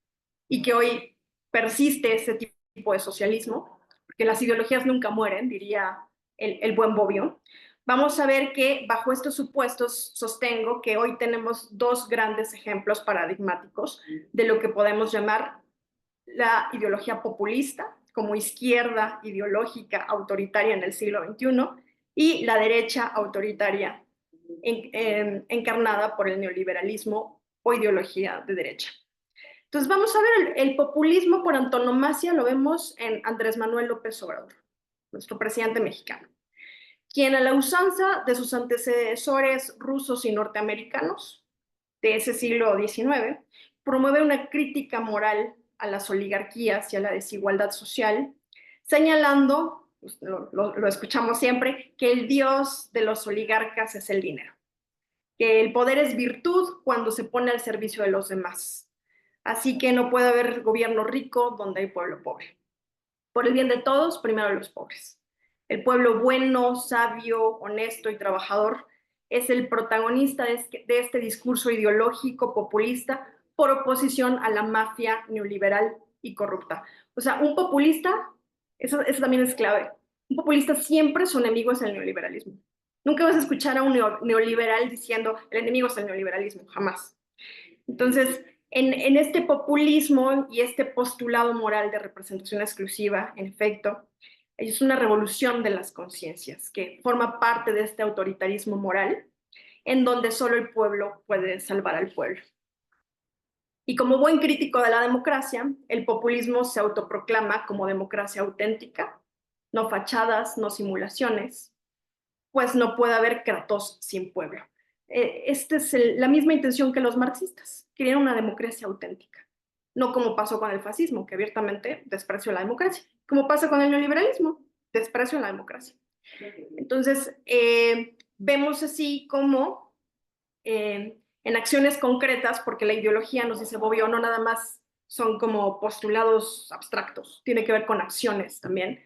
Speaker 2: y que hoy persiste ese tipo de socialismo, porque las ideologías nunca mueren, diría el buen Bobbio, vamos a ver que bajo estos supuestos sostengo que hoy tenemos dos grandes ejemplos paradigmáticos de lo que podemos llamar la ideología populista como izquierda ideológica autoritaria en el siglo XXI y la derecha autoritaria encarnada por el neoliberalismo o ideología de derecha. Entonces vamos a ver, el populismo por antonomasia lo vemos en Andrés Manuel López Obrador, nuestro presidente mexicano, quien a la usanza de sus antecesores rusos y norteamericanos de ese siglo XIX, promueve una crítica moral a las oligarquías y a la desigualdad social, señalando, pues, lo escuchamos siempre, que el dios de los oligarcas es el dinero, que el poder es virtud cuando se pone al servicio de los demás. Así que no puede haber gobierno rico donde hay pueblo pobre. Por el bien de todos, primero los pobres. El pueblo bueno, sabio, honesto y trabajador es el protagonista de este discurso ideológico populista por oposición a la mafia neoliberal y corrupta. O sea, un populista, eso también es clave, un populista siempre su enemigo es el neoliberalismo. Nunca vas a escuchar a un neoliberal diciendo el enemigo es el neoliberalismo, jamás. Entonces, En este populismo y este postulado moral de representación exclusiva, en efecto, es una revolución de las conciencias que forma parte de este autoritarismo moral en donde solo el pueblo puede salvar al pueblo. Y como buen crítico de la democracia, el populismo se autoproclama como democracia auténtica, no fachadas, no simulaciones, pues no puede haber Kratos sin pueblo. Esta es la misma intención que los marxistas, querían una democracia auténtica, no como pasó con el fascismo, que abiertamente despreció la democracia, como pasa con el neoliberalismo, desprecio la democracia. Entonces, vemos así como en acciones concretas, porque la ideología, nos dice Bobbio, no nada más son como postulados abstractos, tiene que ver con acciones también.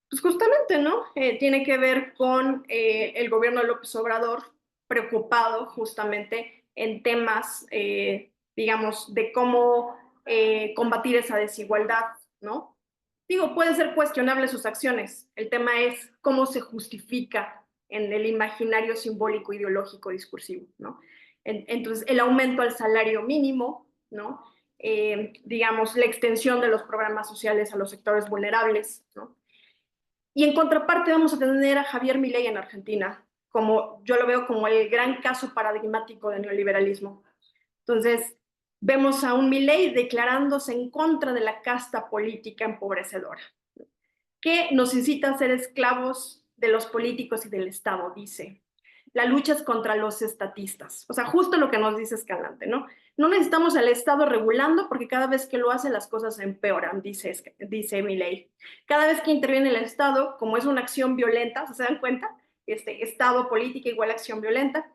Speaker 2: Pues justamente, ¿no? Tiene que ver con el gobierno de López Obrador preocupado justamente en temas, digamos, de cómo combatir esa desigualdad, ¿no? Digo, pueden ser cuestionables sus acciones. El tema es cómo se justifica en el imaginario simbólico, ideológico, discursivo, ¿no? Entonces, el aumento al salario mínimo, ¿no? Digamos, la extensión de los programas sociales a los sectores vulnerables, ¿no? Y en contraparte vamos a tener a Javier Milei en Argentina, como yo lo veo como el gran caso paradigmático del neoliberalismo. Entonces, vemos a un Milei declarándose en contra de la casta política empobrecedora, que nos incita a ser esclavos de los políticos y del Estado, dice. La lucha es contra los estatistas. O sea, justo lo que nos dice Escalante, ¿no? No necesitamos al Estado regulando porque cada vez que lo hace las cosas empeoran, dice Milei. Cada vez que interviene el Estado, como es una acción violenta, ¿se dan cuenta? Estado, política igual acción violenta,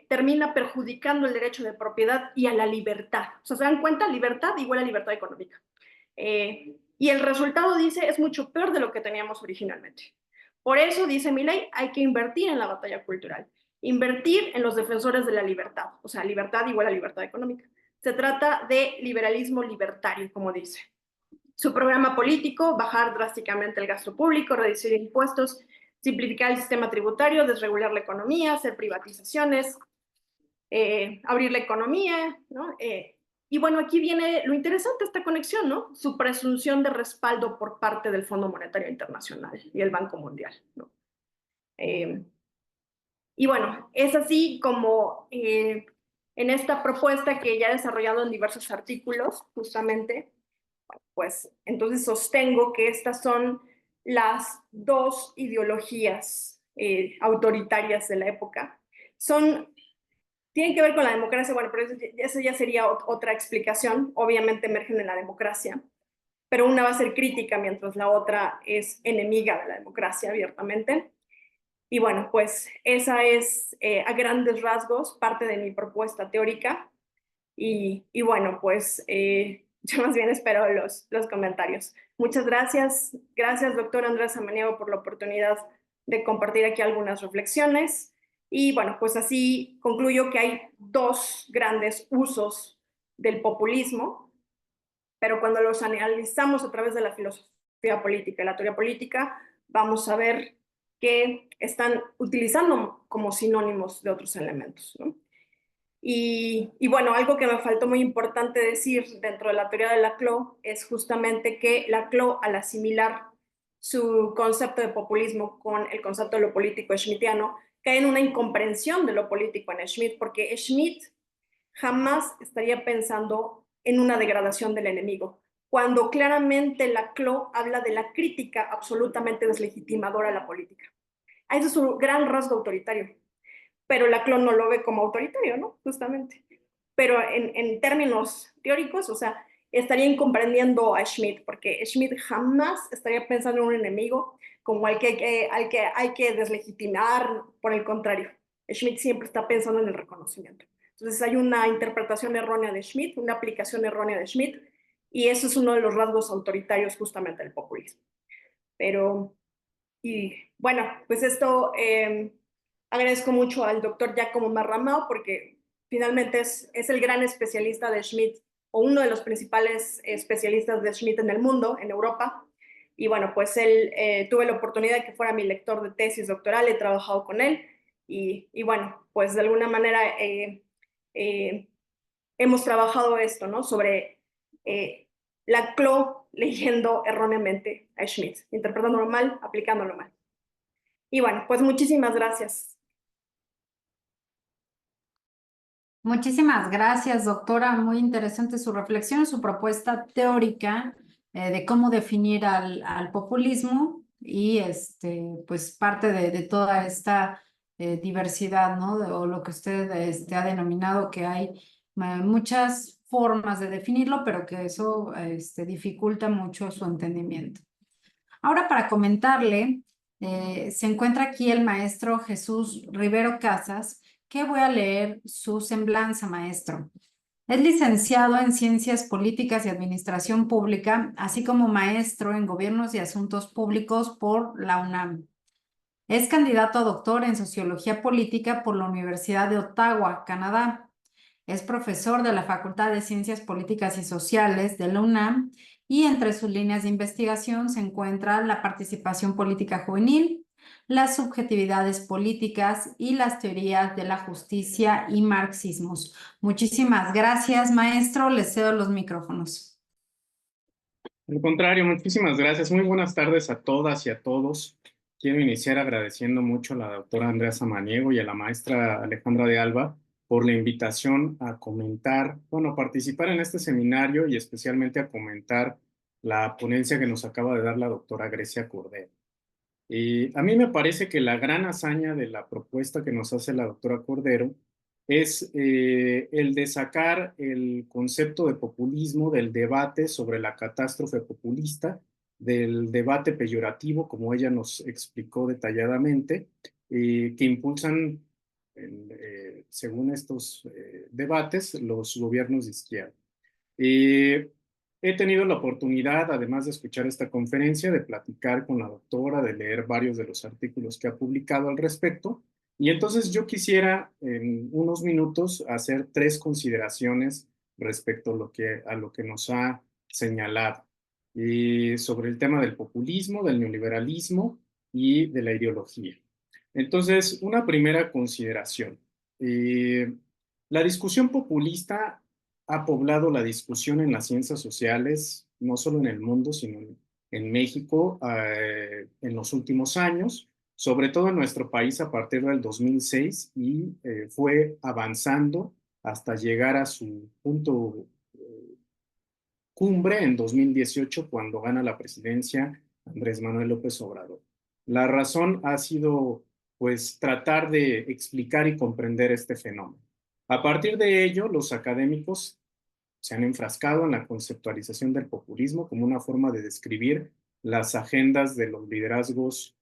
Speaker 2: termina perjudicando el derecho de propiedad y a la libertad. O sea, ¿se dan cuenta? Libertad igual a libertad económica. Y el resultado, dice, es mucho peor de lo que teníamos originalmente. Por eso, dice Milei, hay que invertir en la batalla cultural, invertir en los defensores de la libertad, o sea, libertad igual a libertad económica. Se trata de liberalismo libertario, como dice. Su programa político, bajar drásticamente el gasto público, reducir impuestos, simplificar el sistema tributario, desregular la economía, hacer privatizaciones, abrir la economía, ¿no? Y bueno, aquí viene lo interesante, esta conexión, ¿no? Su presunción de respaldo por parte del Fondo Monetario Internacional y el Banco Mundial, ¿no? Y bueno, es así como en esta propuesta que ya he desarrollado en diversos artículos, justamente, pues entonces sostengo que estas son las dos ideologías autoritarias de la época. Tienen que ver con la democracia, bueno, pero eso ya sería otra explicación. Obviamente emergen en la democracia, pero una va a ser crítica mientras la otra es enemiga de la democracia abiertamente. Y bueno, pues esa es a grandes rasgos parte de mi propuesta teórica. Y bueno, pues yo más bien espero los comentarios. Muchas gracias. Gracias, doctor Andrés Samaniego, por la oportunidad de compartir aquí algunas reflexiones. Y bueno, pues así concluyo que hay dos grandes usos del populismo, pero cuando los analizamos a través de la filosofía política y la teoría política, vamos a ver que están utilizando como sinónimos de otros elementos, ¿no? Y bueno, algo que me faltó muy importante decir dentro de la teoría de Laclau es justamente que Laclau, al asimilar su concepto de populismo con el concepto de lo político schmittiano, cae en una incomprensión de lo político en Schmitt, porque Schmitt jamás estaría pensando en una degradación del enemigo, cuando claramente Laclau habla de la crítica absolutamente deslegitimadora a la política. Ese es su gran rasgo autoritario, pero Laclau no lo ve como autoritario, ¿no? Justamente. Pero en términos teóricos, o sea, estaría incomprendiendo a Schmitt, porque Schmitt jamás estaría pensando en un enemigo como al que hay que deslegitimar, por el contrario. Schmitt siempre está pensando en el reconocimiento. Entonces hay una interpretación errónea de Schmitt, una aplicación errónea de Schmitt, y eso es uno de los rasgos autoritarios justamente del populismo. Pero, y bueno, pues esto... agradezco mucho al doctor Giacomo Marramao porque finalmente es el gran especialista de Schmitt o uno de los principales especialistas de Schmitt en el mundo, en Europa. Y bueno, pues él tuve la oportunidad de que fuera mi lector de tesis doctoral, he trabajado con él y bueno, pues de alguna manera eh, hemos trabajado esto, ¿no? Sobre la CLO leyendo erróneamente a Schmidt, interpretándolo mal, aplicándolo mal. Y bueno, pues muchísimas gracias.
Speaker 1: Muchísimas gracias, doctora. Muy interesante su reflexión, su propuesta teórica de cómo definir al populismo y pues parte de toda esta diversidad, ¿no? O lo que usted ha denominado que hay muchas formas de definirlo, pero que eso dificulta mucho su entendimiento. Ahora para comentarle, se encuentra aquí el maestro Jesús Rivero Casas, que voy a leer su semblanza, maestro. Es licenciado en Ciencias Políticas y Administración Pública, así como maestro en Gobiernos y Asuntos Públicos por la UNAM. Es candidato a doctor en Sociología Política por la Universidad de Ottawa, Canadá. Es profesor de la Facultad de Ciencias Políticas y Sociales de la UNAM y entre sus líneas de investigación se encuentra la participación política juvenil, las subjetividades políticas y las teorías de la justicia y marxismos. Muchísimas gracias, maestro. Les cedo los micrófonos.
Speaker 3: Al contrario, muchísimas gracias. Muy buenas tardes a todas y a todos. Quiero iniciar agradeciendo mucho a la doctora Andrea Samaniego y a la maestra Alejandra de Alba por la invitación a comentar, bueno, a participar en este seminario y especialmente a comentar la ponencia que nos acaba de dar la doctora Grecia Cordero. A mí me parece que la gran hazaña de la propuesta que nos hace la doctora Cordero es el de sacar el concepto de populismo del debate sobre la catástrofe populista, del debate peyorativo, como ella nos explicó detalladamente, que impulsan, según estos debates, los gobiernos de izquierda. He tenido la oportunidad, además de escuchar esta conferencia, de platicar con la doctora, de leer varios de los artículos que ha publicado al respecto. Y entonces yo quisiera en unos minutos hacer 3 consideraciones respecto a lo que nos ha señalado sobre el tema del populismo, del neoliberalismo y de la ideología. Entonces, una primera consideración. La discusión populista ha poblado la discusión en las ciencias sociales, no solo en el mundo, sino en México en los últimos años, sobre todo en nuestro país a partir del 2006 y fue avanzando hasta llegar a su punto cumbre en 2018 cuando gana la presidencia Andrés Manuel López Obrador. La razón ha sido pues tratar de explicar y comprender este fenómeno. A partir de ello, los académicos se han enfrascado en la conceptualización del populismo como una forma de describir las agendas de los liderazgos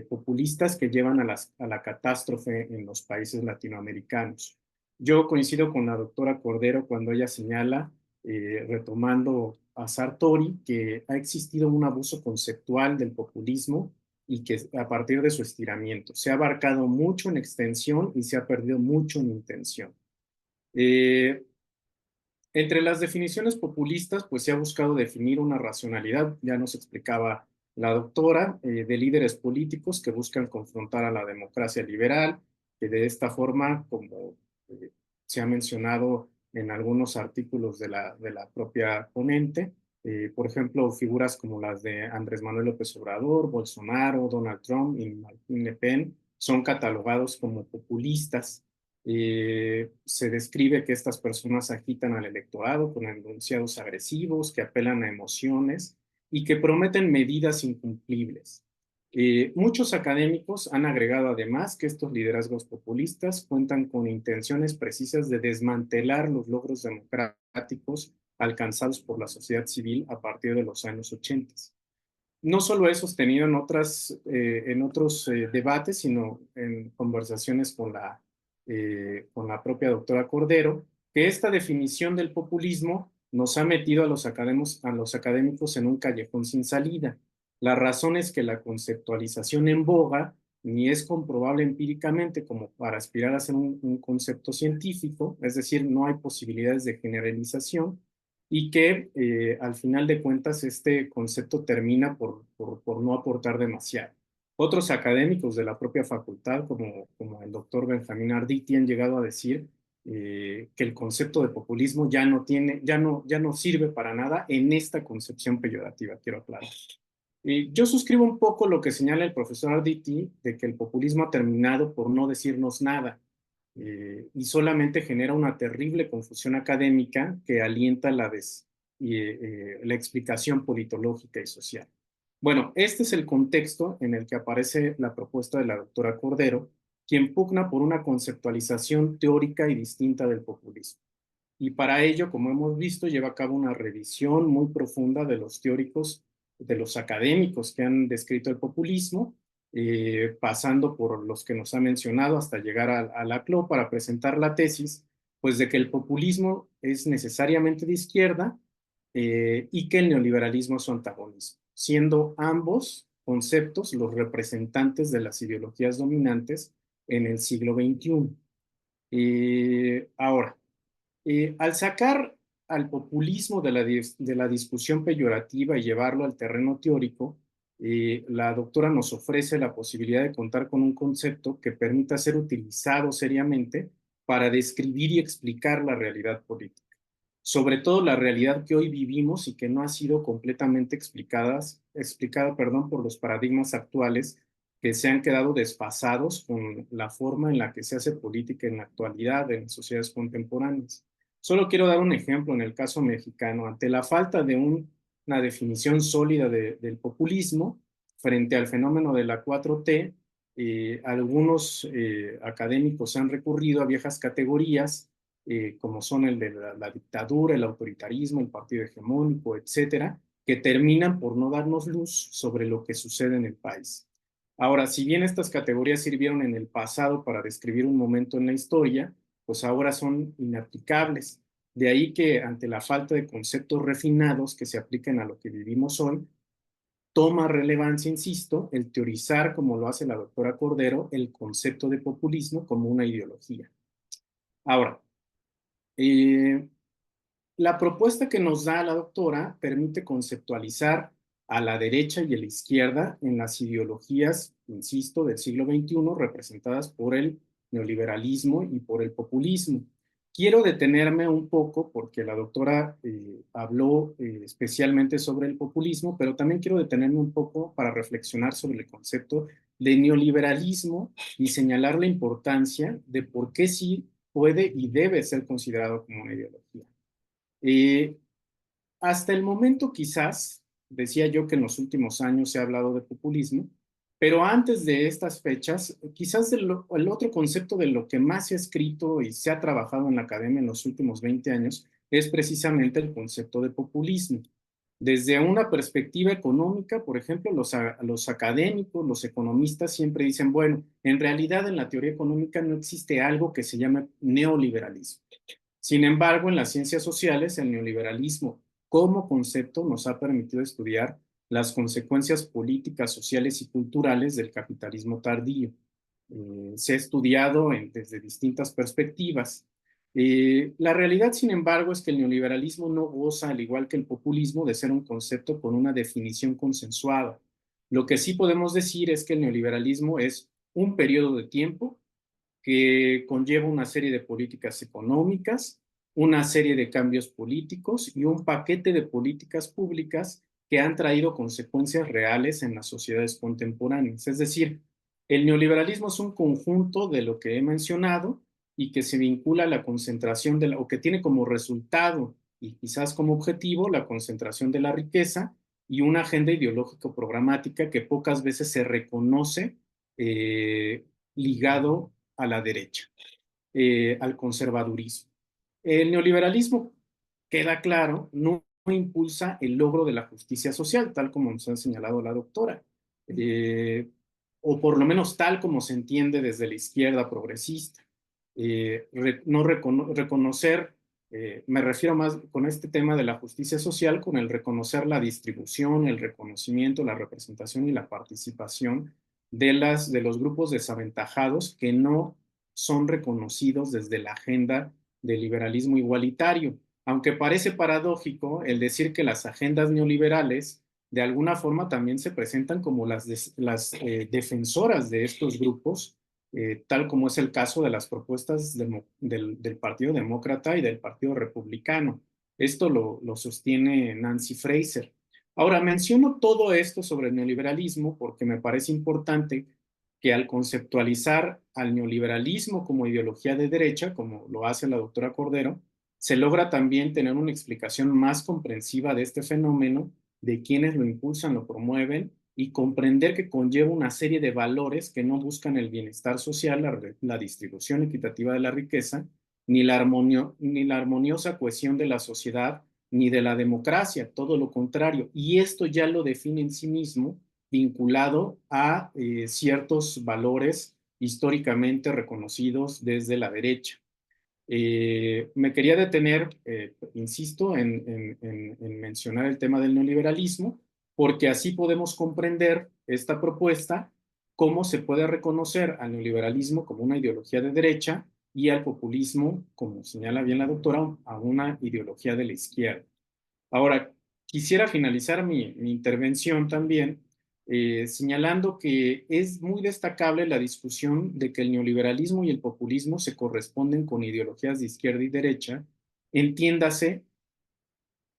Speaker 3: populistas que llevan a la catástrofe en los países latinoamericanos. Yo coincido con la doctora Cordero cuando ella señala, retomando a Sartori, que ha existido un abuso conceptual del populismo y que a partir de su estiramiento se ha abarcado mucho en extensión y se ha perdido mucho en intención. Entre las definiciones populistas, pues se ha buscado definir una racionalidad, ya nos explicaba la doctora, de líderes políticos que buscan confrontar a la democracia liberal, que de esta forma, como se ha mencionado en algunos artículos de la propia ponente, por ejemplo, figuras como las de Andrés Manuel López Obrador, Bolsonaro, Donald Trump y Marine Le Pen son catalogados como populistas. Se describe que estas personas agitan al electorado con enunciados agresivos, que apelan a emociones y que prometen medidas incumplibles. Muchos académicos han agregado además que estos liderazgos populistas cuentan con intenciones precisas de desmantelar los logros democráticos alcanzados por la sociedad civil a partir de los años 80. No solo he sostenido en otros debates, sino en conversaciones con la propia doctora Cordero, que esta definición del populismo nos ha metido a los académicos en un callejón sin salida. La razón es que la conceptualización en boga ni es comprobable empíricamente como para aspirar a ser un concepto científico, es decir, no hay posibilidades de generalización, y que al final de cuentas este concepto termina por no aportar demasiado. Otros académicos de la propia facultad, como el doctor Benjamín Arditi, han llegado a decir que el concepto de populismo ya no sirve para nada en esta concepción peyorativa, quiero aclarar. Yo suscribo un poco lo que señala el profesor Arditi, de que el populismo ha terminado por no decirnos nada, y solamente genera una terrible confusión académica que alienta la explicación politológica y social. Bueno, este es el contexto en el que aparece la propuesta de la doctora Cordero, quien pugna por una conceptualización teórica y distinta del populismo. Y para ello, como hemos visto, lleva a cabo una revisión muy profunda de los teóricos, de los académicos que han descrito el populismo, pasando por los que nos ha mencionado hasta llegar a Laclau para presentar la tesis, pues de que el populismo es necesariamente de izquierda y que el neoliberalismo es su antagonismo, siendo ambos conceptos los representantes de las ideologías dominantes en el siglo XXI. Ahora, al sacar al populismo de la discusión peyorativa y llevarlo al terreno teórico, la doctora nos ofrece la posibilidad de contar con un concepto que permita ser utilizado seriamente para describir y explicar la realidad política, sobre todo la realidad que hoy vivimos y que no ha sido completamente explicada, por los paradigmas actuales que se han quedado desfasados con la forma en la que se hace política en la actualidad en sociedades contemporáneas. Solo quiero dar un ejemplo en el caso mexicano. Ante la falta de una definición sólida del populismo frente al fenómeno de la 4T, algunos académicos han recurrido a viejas categorías como son el de la dictadura, el autoritarismo, el partido hegemónico, etcétera, que terminan por no darnos luz sobre lo que sucede en el país. Ahora, si bien estas categorías sirvieron en el pasado para describir un momento en la historia, pues ahora son inaplicables. De ahí que ante la falta de conceptos refinados que se apliquen a lo que vivimos hoy, toma relevancia, insisto, el teorizar, como lo hace la doctora Cordero, el concepto de populismo como una ideología. Ahora, la propuesta que nos da la doctora permite conceptualizar a la derecha y a la izquierda en las ideologías, insisto, del siglo XXI, representadas por el neoliberalismo y por el populismo. Quiero detenerme un poco porque la doctora habló especialmente sobre el populismo, pero también quiero detenerme un poco para reflexionar sobre el concepto de neoliberalismo y señalar la importancia de por qué sí puede y debe ser considerado como una ideología. Hasta el momento quizás, decía yo que en los últimos años se ha hablado de populismo, pero antes de estas fechas, quizás el otro concepto de lo que más se ha escrito y se ha trabajado en la academia en los últimos 20 años es precisamente el concepto de populismo. Desde una perspectiva económica, por ejemplo, los académicos, los economistas siempre dicen, bueno, en realidad en la teoría económica no existe algo que se llame neoliberalismo. Sin embargo, en las ciencias sociales, el neoliberalismo como concepto nos ha permitido estudiar las consecuencias políticas, sociales y culturales del capitalismo tardío. Se ha estudiado desde distintas perspectivas. La realidad, sin embargo, es que el neoliberalismo no goza, al igual que el populismo, de ser un concepto con una definición consensuada. Lo que sí podemos decir es que el neoliberalismo es un periodo de tiempo que conlleva una serie de políticas económicas, una serie de cambios políticos y un paquete de políticas públicas que han traído consecuencias reales en las sociedades contemporáneas. Es decir, el neoliberalismo es un conjunto de lo que he mencionado y que se vincula a la concentración o que tiene como resultado y quizás como objetivo la concentración de la riqueza y una agenda ideológico programática que pocas veces se reconoce ligado a la derecha, al conservadurismo. El neoliberalismo, queda claro, no impulsa el logro de la justicia social, tal como nos ha señalado la doctora, o por lo menos tal como se entiende desde la izquierda progresista. Reconocer, me refiero más con este tema de la justicia social, con el reconocer la distribución, el reconocimiento, la representación y la participación de los grupos desaventajados que no son reconocidos desde la agenda del liberalismo igualitario. Aunque parece paradójico el decir que las agendas neoliberales de alguna forma también se presentan como las defensoras de estos grupos tal como es el caso de las propuestas del Partido Demócrata y del Partido Republicano. Esto lo sostiene Nancy Fraser. Ahora, menciono todo esto sobre el neoliberalismo porque me parece importante que al conceptualizar al neoliberalismo como ideología de derecha, como lo hace la doctora Cordero, se logra también tener una explicación más comprensiva de este fenómeno, de quienes lo impulsan, lo promueven, y comprender que conlleva una serie de valores que no buscan el bienestar social, la distribución equitativa de la riqueza, ni la armoniosa cohesión de la sociedad, ni de la democracia, todo lo contrario. Y esto ya lo define en sí mismo, vinculado a ciertos valores históricamente reconocidos desde la derecha. Me quería detener, insisto, en mencionar el tema del neoliberalismo, porque así podemos comprender esta propuesta, cómo se puede reconocer al neoliberalismo como una ideología de derecha y al populismo, como señala bien la doctora, a una ideología de la izquierda. Ahora, quisiera finalizar mi intervención también señalando que es muy destacable la discusión de que el neoliberalismo y el populismo se corresponden con ideologías de izquierda y derecha, entiéndase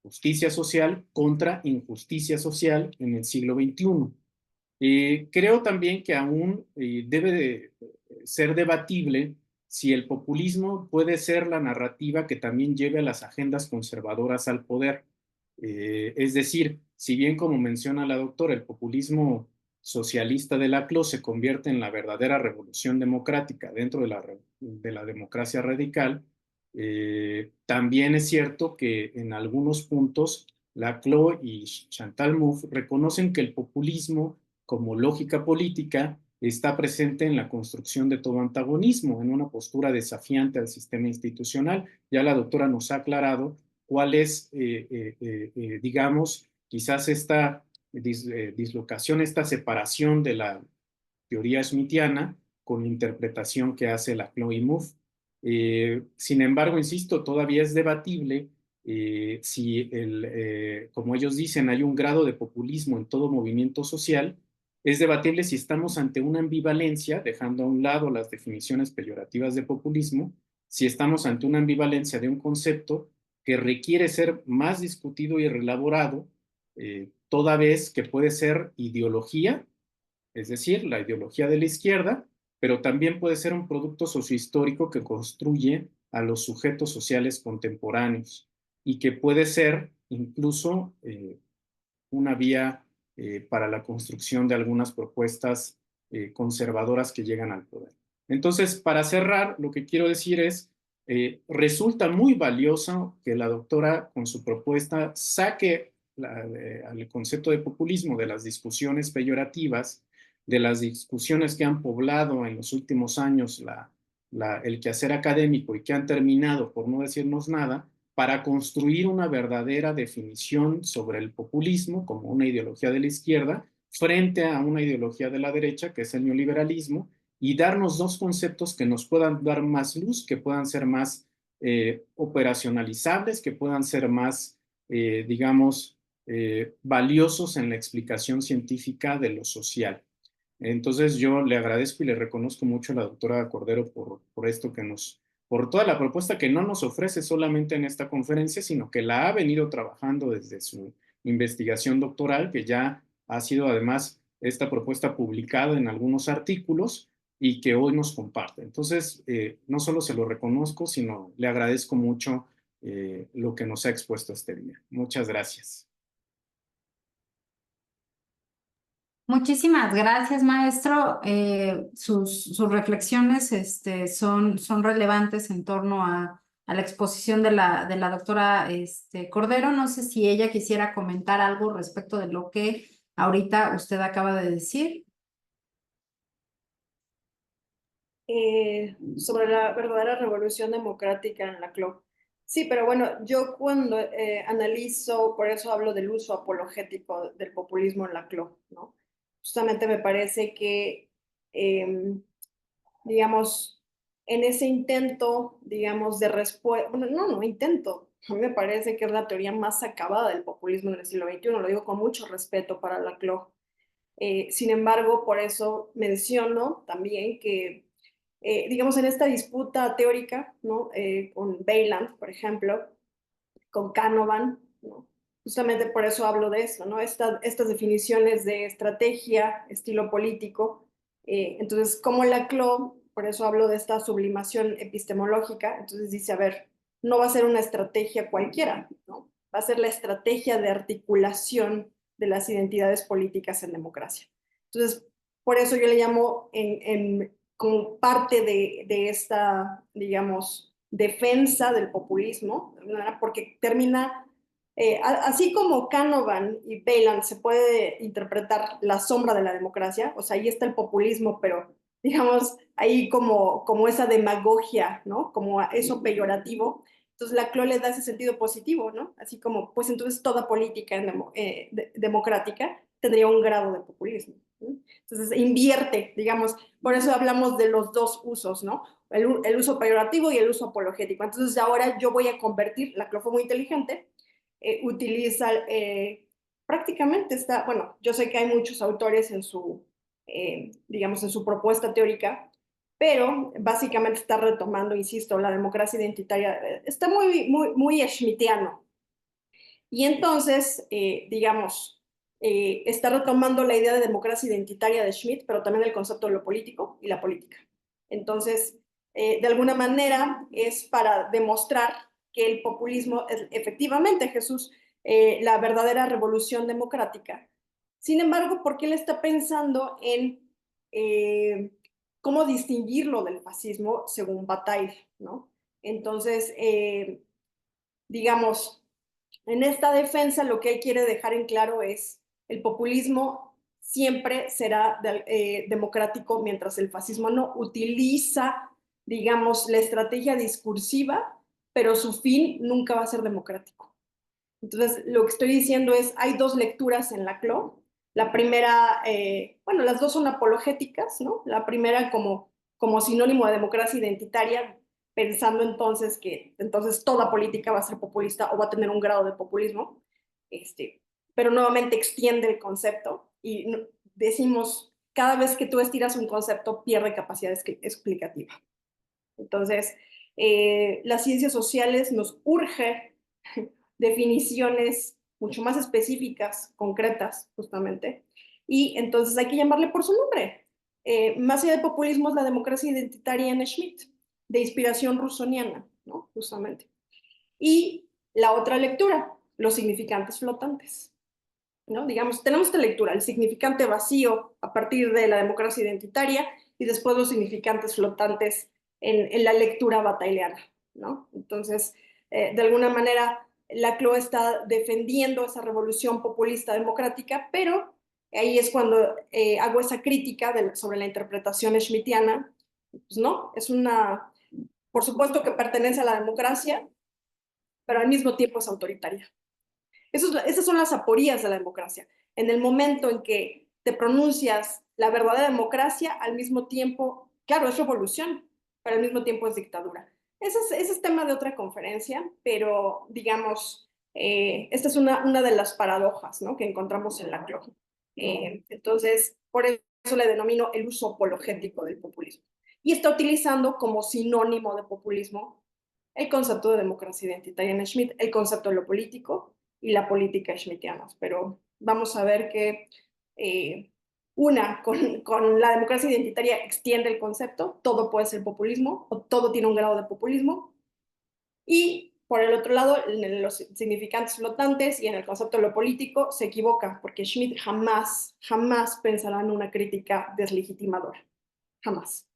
Speaker 3: justicia social contra injusticia social en el siglo XXI. Creo también que aún debe de ser debatible si el populismo puede ser la narrativa que también lleve a las agendas conservadoras al poder. Es decir, si bien como menciona la doctora, el populismo socialista de Laclau se convierte en la verdadera revolución democrática dentro de la democracia radical, también es cierto que en algunos puntos Laclau y Chantal Mouffe reconocen que el populismo como lógica política está presente en la construcción de todo antagonismo, en una postura desafiante al sistema institucional. Ya la doctora nos ha aclarado cuál es, digamos, quizás esta dislocación, esta separación de la teoría smithiana con la interpretación que hace Laclau y Mouffe. Sin embargo, insisto, todavía es debatible si, como ellos dicen, hay un grado de populismo en todo movimiento social. Es debatible si estamos ante una ambivalencia, dejando a un lado las definiciones peyorativas de populismo, si estamos ante una ambivalencia de un concepto que requiere ser más discutido y reelaborado, toda vez que puede ser ideología, es decir, la ideología de la izquierda, pero también puede ser un producto sociohistórico que construye a los sujetos sociales contemporáneos y que puede ser incluso una vía para la construcción de algunas propuestas conservadoras que llegan al poder. Entonces, para cerrar, lo que quiero decir es, resulta muy valioso que la doctora con su propuesta saque al concepto de populismo de las discusiones peyorativas, de las discusiones que han poblado en los últimos años el quehacer académico y que han terminado por no decirnos nada, para construir una verdadera definición sobre el populismo como una ideología de la izquierda frente a una ideología de la derecha, que es el neoliberalismo, y darnos dos conceptos que nos puedan dar más luz, que puedan ser más operacionalizables, que puedan ser más, digamos, valiosos en la explicación científica de lo social. Entonces yo le agradezco y le reconozco mucho a la doctora Cordero por esto que por toda la propuesta que no nos ofrece solamente en esta conferencia, sino que la ha venido trabajando desde su investigación doctoral, que ya ha sido además esta propuesta publicada en algunos artículos y que hoy nos comparte. Entonces, no solo se lo reconozco, sino le agradezco mucho lo que nos ha expuesto este día. Muchas gracias.
Speaker 1: Muchísimas gracias, maestro. Sus reflexiones son relevantes en torno a la exposición de la doctora Cordero. No sé si ella quisiera comentar algo respecto de lo que ahorita usted acaba de decir.
Speaker 2: Sobre la verdadera revolución democrática en la CLO. Sí, pero bueno, yo cuando analizo, por eso hablo del uso apologético del populismo en la CLO, ¿no? Justamente me parece que, digamos, en ese intento, digamos, de respuesta, no intento, a mí me parece que es la teoría más acabada del populismo en el siglo XXI, lo digo con mucho respeto para la CLO. Sin embargo, por eso menciono también que digamos, en esta disputa teórica, ¿no? Con Weyland, por ejemplo, con Canavan, ¿no? Justamente por eso hablo de eso, ¿no? Estas definiciones de estrategia, estilo político. Entonces, como Laclau, por eso hablo de esta sublimación epistemológica, entonces dice, a ver, no va a ser una estrategia cualquiera, ¿no? Va a ser la estrategia de articulación de las identidades políticas en democracia. Entonces, por eso yo le llamo como parte de esta, digamos, defensa del populismo, ¿verdad? Porque termina, así como Canavan y Weyland se puede interpretar la sombra de la democracia, o sea, ahí está el populismo, pero digamos, ahí como esa demagogia, ¿no? Como eso peyorativo. Entonces la CLO le da ese sentido positivo, ¿no? Así como, pues entonces toda política democrática tendría un grado de populismo, ¿no? Entonces invierte, digamos, por eso hablamos de los dos usos, ¿no? El uso peyorativo y el uso apologético. Entonces ahora yo voy a convertir, la CLO fue muy inteligente, utiliza prácticamente está, bueno, yo sé que hay muchos autores en su, digamos, en su propuesta teórica, pero básicamente está retomando, insisto, la democracia identitaria, está muy schmittiano. Y entonces, digamos, está retomando la idea de democracia identitaria de Schmitt, pero también el concepto de lo político y la política. Entonces, de alguna manera es para demostrar que el populismo es efectivamente, Jesús, la verdadera revolución democrática. Sin embargo, ¿por qué él está pensando en cómo distinguirlo del fascismo según Bataille, ¿no? Entonces, digamos, en esta defensa lo que él quiere dejar en claro es el populismo siempre será democrático mientras el fascismo no utiliza, digamos, la estrategia discursiva, pero su fin nunca va a ser democrático. Entonces, lo que estoy diciendo es, hay dos lecturas en la CLO. La primera, bueno, las dos son apologéticas, ¿no? La primera como sinónimo de democracia identitaria, pensando entonces que entonces toda política va a ser populista o va a tener un grado de populismo, pero nuevamente extiende el concepto y decimos, cada vez que tú estiras un concepto, pierde capacidad explicativa. Entonces, las ciencias sociales nos urge definiciones mucho más específicas, concretas, justamente, y entonces hay que llamarle por su nombre. Más allá del populismo es la democracia identitaria en Schmitt, de inspiración rusoniana, ¿no? Justamente. Y la otra lectura, los significantes flotantes, ¿no? Digamos, tenemos esta lectura, el significante vacío a partir de la democracia identitaria y después los significantes flotantes en la lectura batailleana, ¿no? Entonces, de alguna manera, la CLO está defendiendo esa revolución populista democrática, pero ahí es cuando hago esa crítica sobre la interpretación schmittiana. Pues no, es una, por supuesto que pertenece a la democracia, pero al mismo tiempo es autoritaria. Esas son las aporías de la democracia. En el momento en que te pronuncias la verdadera democracia, al mismo tiempo, claro, es revolución, pero al mismo tiempo es dictadura. Ese es tema de otra conferencia, pero digamos, esta es una de las paradojas, ¿no?, que encontramos en la CLO. Entonces, por eso le denomino el uso apologético del populismo. Y está utilizando como sinónimo de populismo el concepto de democracia identitaria en Schmitt, el concepto de lo político y la política schmittianas. Pero vamos a ver que con la democracia identitaria extiende el concepto, todo puede ser populismo o todo tiene un grado de populismo. Y por el otro lado, en los significantes flotantes y en el concepto de lo político se equivoca, porque Schmitt jamás pensará en una crítica deslegitimadora. Jamás.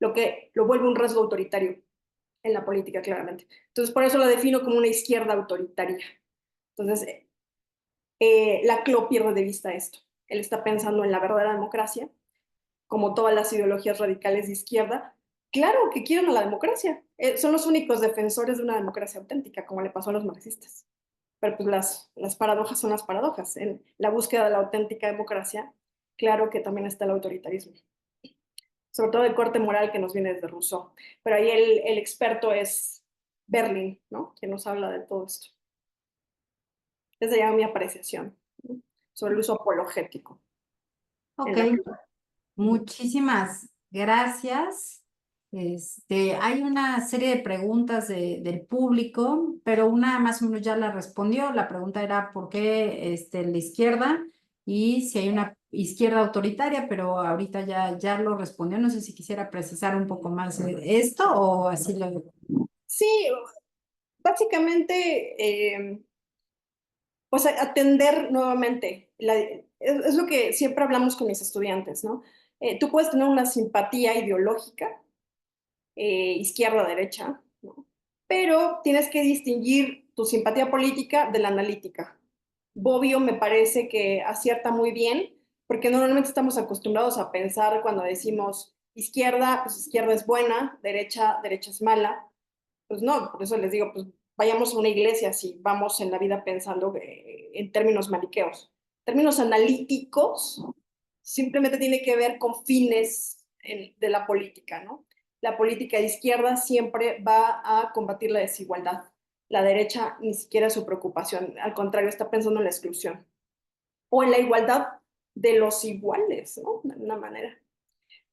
Speaker 2: Lo que lo vuelve un rasgo autoritario en la política, claramente. Entonces, por eso la defino como una izquierda autoritaria. Entonces, la CLO pierde de vista esto. Él está pensando en la verdadera democracia, como todas las ideologías radicales de izquierda. Claro que quieren a la democracia. Son los únicos defensores de una democracia auténtica, como le pasó a los marxistas. Pero pues las paradojas son las paradojas. En la búsqueda de la auténtica democracia, claro que también está el autoritarismo. Sobre todo el corte moral que nos viene desde Rousseau. Pero ahí el experto es Berlin, ¿no?, que nos habla de todo esto. Esa sería mi apreciación, ¿no?, sobre el uso apologético.
Speaker 1: Ok, muchísimas gracias. Hay una serie de preguntas del público, pero una más o menos ya la respondió. La pregunta era por qué la izquierda y si hay una izquierda autoritaria, pero ahorita ya lo respondió. No sé si quisiera precisar un poco más esto o así lo...
Speaker 2: Sí, básicamente, pues atender nuevamente, es lo que siempre hablamos con mis estudiantes, ¿no? Tú puedes tener una simpatía ideológica, izquierda-derecha, ¿no? Pero tienes que distinguir tu simpatía política de la analítica. Bobbio me parece que acierta muy bien, porque normalmente estamos acostumbrados a pensar cuando decimos izquierda, pues izquierda es buena, derecha, derecha es mala. Pues no, por eso les digo, pues vayamos a una iglesia si vamos en la vida pensando en términos maniqueos. Términos analíticos simplemente tiene que ver con fines de la política, ¿no? La política de izquierda siempre va a combatir la desigualdad. La derecha ni siquiera es su preocupación, al contrario, está pensando en la exclusión o en la igualdad de los iguales, ¿no? De alguna manera.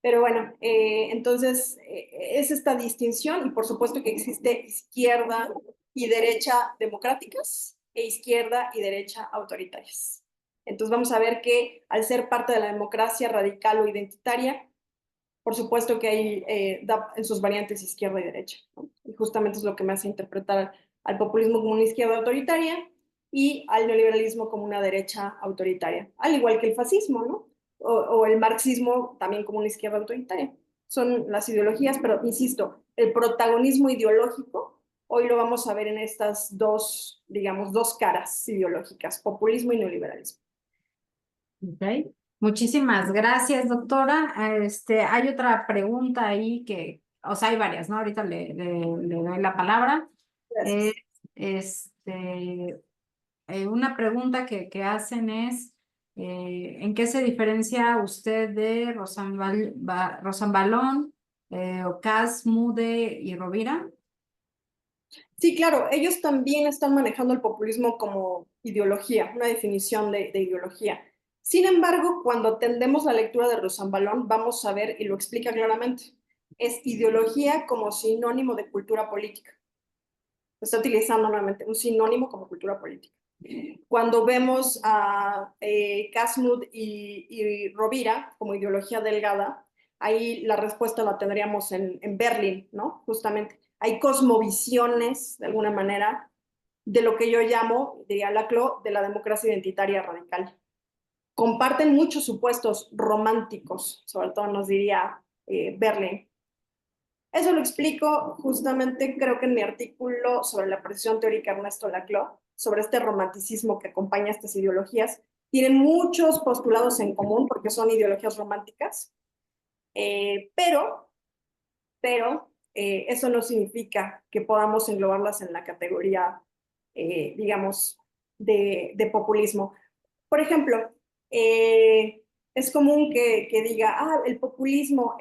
Speaker 2: Pero bueno, entonces es esta distinción y por supuesto que existe izquierda y derecha democráticas e izquierda y derecha autoritarias. Entonces vamos a ver que al ser parte de la democracia radical o identitaria, por supuesto que hay en sus variantes izquierda y derecha, ¿no? Y justamente es lo que me hace interpretar al populismo como una izquierda autoritaria y al neoliberalismo como una derecha autoritaria, al igual que el fascismo, ¿no? O el marxismo también como una izquierda autoritaria. Son las ideologías, pero insisto, el protagonismo ideológico hoy lo vamos a ver en estas dos, digamos, dos caras ideológicas, populismo y neoliberalismo.
Speaker 1: Ok. Muchísimas gracias, doctora. Hay otra pregunta ahí que, o sea, hay varias, ¿no? Ahorita le doy la palabra. Eh,
Speaker 2: Gracias.
Speaker 1: este, una pregunta que hacen es, ¿en qué se diferencia usted de Rosambalón, Ocas, Mude y Rovira?
Speaker 2: Sí, claro, ellos también están manejando el populismo como ideología, una definición de ideología. Sin embargo, cuando atendemos la lectura de Rosambalón, vamos a ver, y lo explica claramente, es ideología como sinónimo de cultura política. Está utilizando nuevamente un sinónimo como cultura política. Cuando vemos a Casmud y Rovira como ideología delgada, ahí la respuesta la tendríamos en Berlín, ¿no? Justamente. Hay cosmovisiones, de alguna manera, de lo que yo llamo, diría Laclau, de la democracia identitaria radical. Comparten muchos supuestos románticos, sobre todo nos diría Berlín. Eso lo explico justamente, creo que en mi artículo sobre la precisión teórica Ernesto Laclau, sobre este romanticismo que acompaña estas ideologías. Tienen muchos postulados en común porque son ideologías románticas, pero eso no significa que podamos englobarlas en la categoría, digamos, de populismo. Por ejemplo, es común que diga, el populismo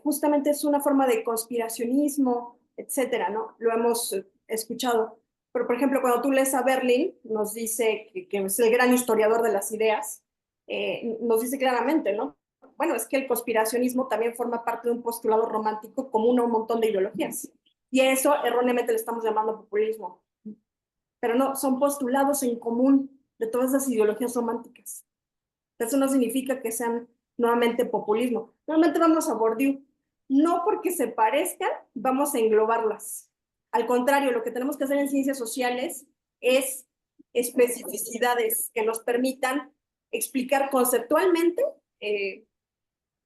Speaker 2: justamente es una forma de conspiracionismo, etcétera, ¿no? Lo hemos escuchado. Pero, por ejemplo, cuando tú lees a Berlin, nos dice que es el gran historiador de las ideas, nos dice claramente, ¿no? Bueno, es que el conspiracionismo también forma parte de un postulado romántico común a un montón de ideologías. Y a eso erróneamente le estamos llamando populismo. Pero no, son postulados en común de todas esas ideologías románticas. Eso no significa que sean nuevamente populismo. Nuevamente vamos a Bourdieu. No porque se parezcan, vamos a englobarlas. Al contrario, lo que tenemos que hacer en ciencias sociales es especificidades que nos permitan explicar conceptualmente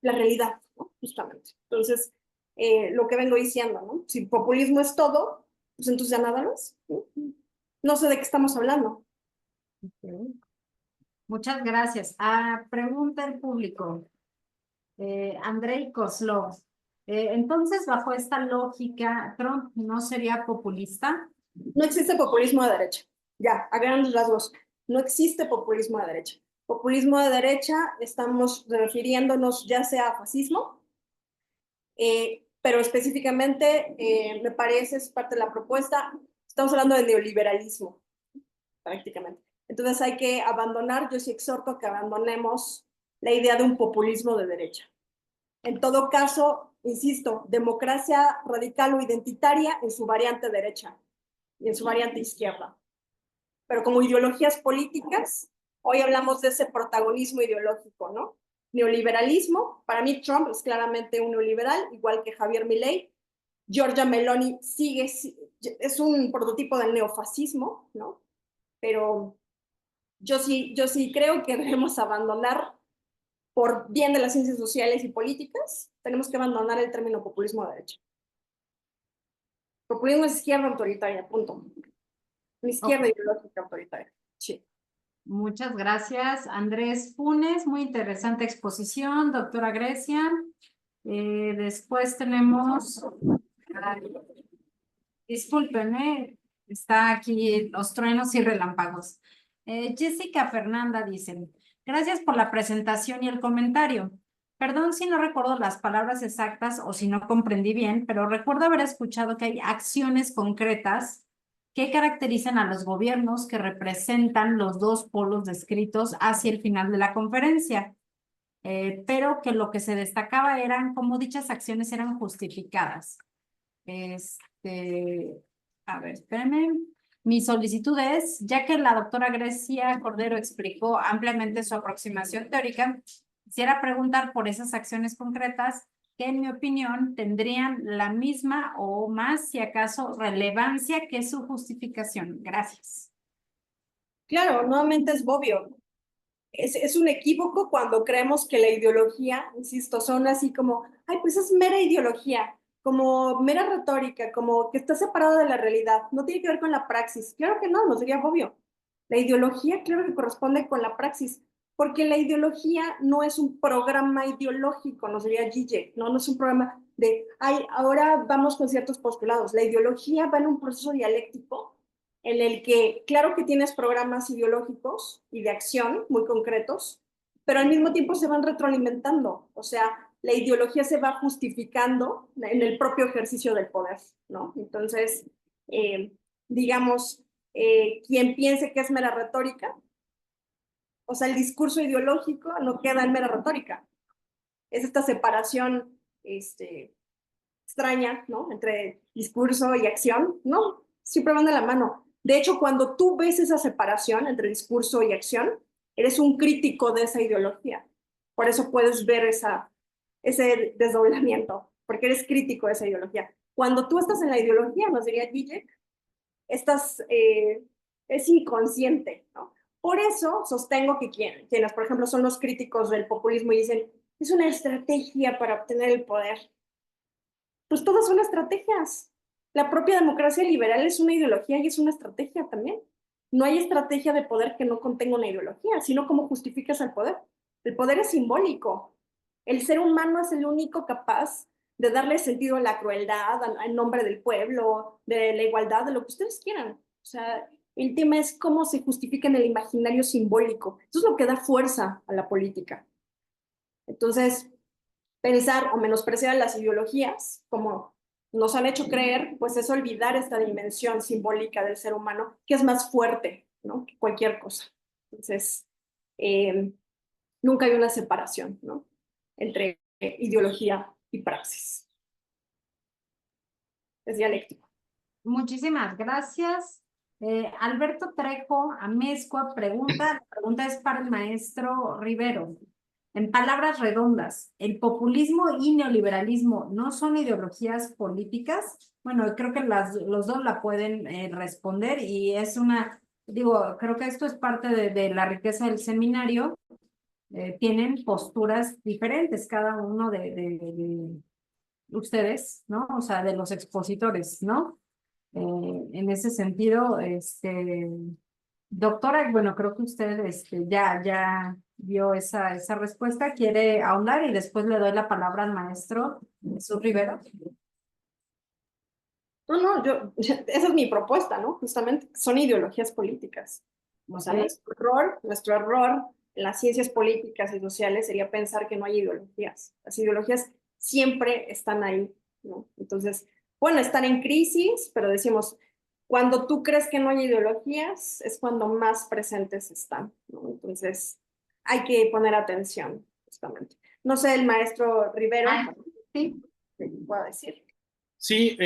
Speaker 2: la realidad, ¿no? Justamente. Entonces, lo que vengo diciendo, ¿no? Si populismo es todo, pues entonces ya nada más, ¿no? No sé de qué estamos hablando.
Speaker 1: Okay. Muchas gracias. Pregunta el público. Andrei Kozlov. Entonces, bajo esta lógica, ¿Trump no sería populista?
Speaker 2: No existe populismo de derecha. Ya, a grandes rasgos, no existe populismo de derecha. Populismo de derecha, estamos refiriéndonos ya sea a fascismo, pero específicamente, me parece, es parte de la propuesta, estamos hablando de neoliberalismo, prácticamente. Entonces hay que abandonar, yo sí exhorto que abandonemos la idea de un populismo de derecha. En todo caso, insisto, democracia radical o identitaria en su variante derecha y en su variante izquierda. Pero como ideologías políticas, hoy hablamos de ese protagonismo ideológico, ¿no? Neoliberalismo, para mí Trump es claramente un neoliberal, igual que Javier Milei. Giorgia Meloni es un prototipo del neofascismo, ¿no? Pero yo sí creo que debemos abandonar, por bien de las ciencias sociales y políticas, tenemos que abandonar el término populismo de derecha. Populismo es izquierda autoritaria, punto. Una izquierda ideológica autoritaria. Sí.
Speaker 1: Muchas gracias, Andrés Funes. Muy interesante exposición, doctora Grecia. Después tenemos, disculpen, está aquí los truenos y relámpagos. Jessica Fernanda dice, gracias por la presentación y el comentario. Perdón si no recuerdo las palabras exactas o si no comprendí bien, pero recuerdo haber escuchado que hay acciones concretas que caracterizan a los gobiernos que representan los dos polos descritos hacia el final de la conferencia, pero que lo que se destacaba eran cómo dichas acciones eran justificadas. A ver, espérenme. Mi solicitud es, ya que la doctora Grecia Cordero explicó ampliamente su aproximación teórica, quisiera preguntar por esas acciones concretas que, en mi opinión, tendrían la misma o más, si acaso, relevancia que su justificación. Gracias.
Speaker 2: Claro, nuevamente es obvio. Es un equívoco cuando creemos que la ideología, insisto, son así como, ay, pues es mera ideología, como mera retórica, como que está separada de la realidad, no tiene que ver con la praxis. Claro que no sería obvio. La ideología, claro que corresponde con la praxis, porque la ideología no es un programa ideológico, no sería Zizek, no es un programa de, ay, ahora vamos con ciertos postulados. La ideología va en un proceso dialéctico en el que, claro que tienes programas ideológicos y de acción muy concretos, pero al mismo tiempo se van retroalimentando. O sea, la ideología se va justificando en el propio ejercicio del poder, ¿no? Entonces, digamos, quien piense que es mera retórica, o sea, el discurso ideológico no queda en mera retórica. Es esta separación extraña, ¿no? Entre discurso y acción. No, siempre van de la mano. De hecho, cuando tú ves esa separación entre discurso y acción, eres un crítico de esa ideología. Por eso puedes ver ese desdoblamiento, porque eres crítico de esa ideología. Cuando tú estás en la ideología, nos diría Zizek, es inconsciente, ¿no? Por eso sostengo que quienes, por ejemplo, son los críticos del populismo y dicen, es una estrategia para obtener el poder. Pues todas son estrategias. La propia democracia liberal es una ideología y es una estrategia también. No hay estrategia de poder que no contenga una ideología, sino cómo justificas el poder. El poder es simbólico. El ser humano es el único capaz de darle sentido a la crueldad, en nombre del pueblo, de la igualdad, de lo que ustedes quieran. O sea, el tema es cómo se justifica en el imaginario simbólico. Eso es lo que da fuerza a la política. Entonces, pensar o menospreciar las ideologías, como nos han hecho creer, pues es olvidar esta dimensión simbólica del ser humano, que es más fuerte, ¿no? Que cualquier cosa. Entonces, nunca hay una separación, ¿no? Entre ideología y praxis. Es dialéctico.
Speaker 1: Muchísimas gracias. Alberto Trejo Amezcua pregunta, la pregunta es para el maestro Rivero. En palabras redondas, ¿el populismo y neoliberalismo no son ideologías políticas? Bueno, creo que los dos la pueden responder y es creo que esto es parte de la riqueza del seminario. Tienen posturas diferentes cada uno de ustedes, ¿no? O sea, de los expositores, ¿no? En ese sentido, doctora, bueno, creo que usted ya dio esa respuesta, quiere ahondar y después le doy la palabra al maestro Jesús Rivero.
Speaker 2: No, esa es mi propuesta, ¿no? Justamente, son ideologías políticas. O sea, nuestro error en las ciencias políticas y sociales sería pensar que no hay ideologías. Las ideologías siempre están ahí, ¿no? Entonces, bueno, están en crisis, pero decimos, cuando tú crees que no hay ideologías, es cuando más presentes están, ¿no? Entonces, hay que poner atención, justamente. No sé, el maestro Rivero.
Speaker 1: Sí.
Speaker 2: pueda decir.
Speaker 3: Sí,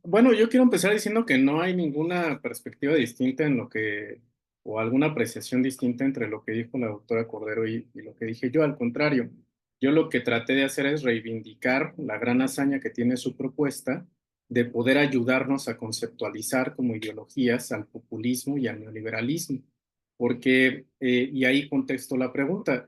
Speaker 3: bueno, yo quiero empezar diciendo que no hay ninguna perspectiva distinta en lo que, o alguna apreciación distinta entre lo que dijo la doctora Cordero y lo que dije yo. Al contrario, yo lo que traté de hacer es reivindicar la gran hazaña que tiene su propuesta de poder ayudarnos a conceptualizar como ideologías al populismo y al neoliberalismo. Porque, y ahí contesto la pregunta,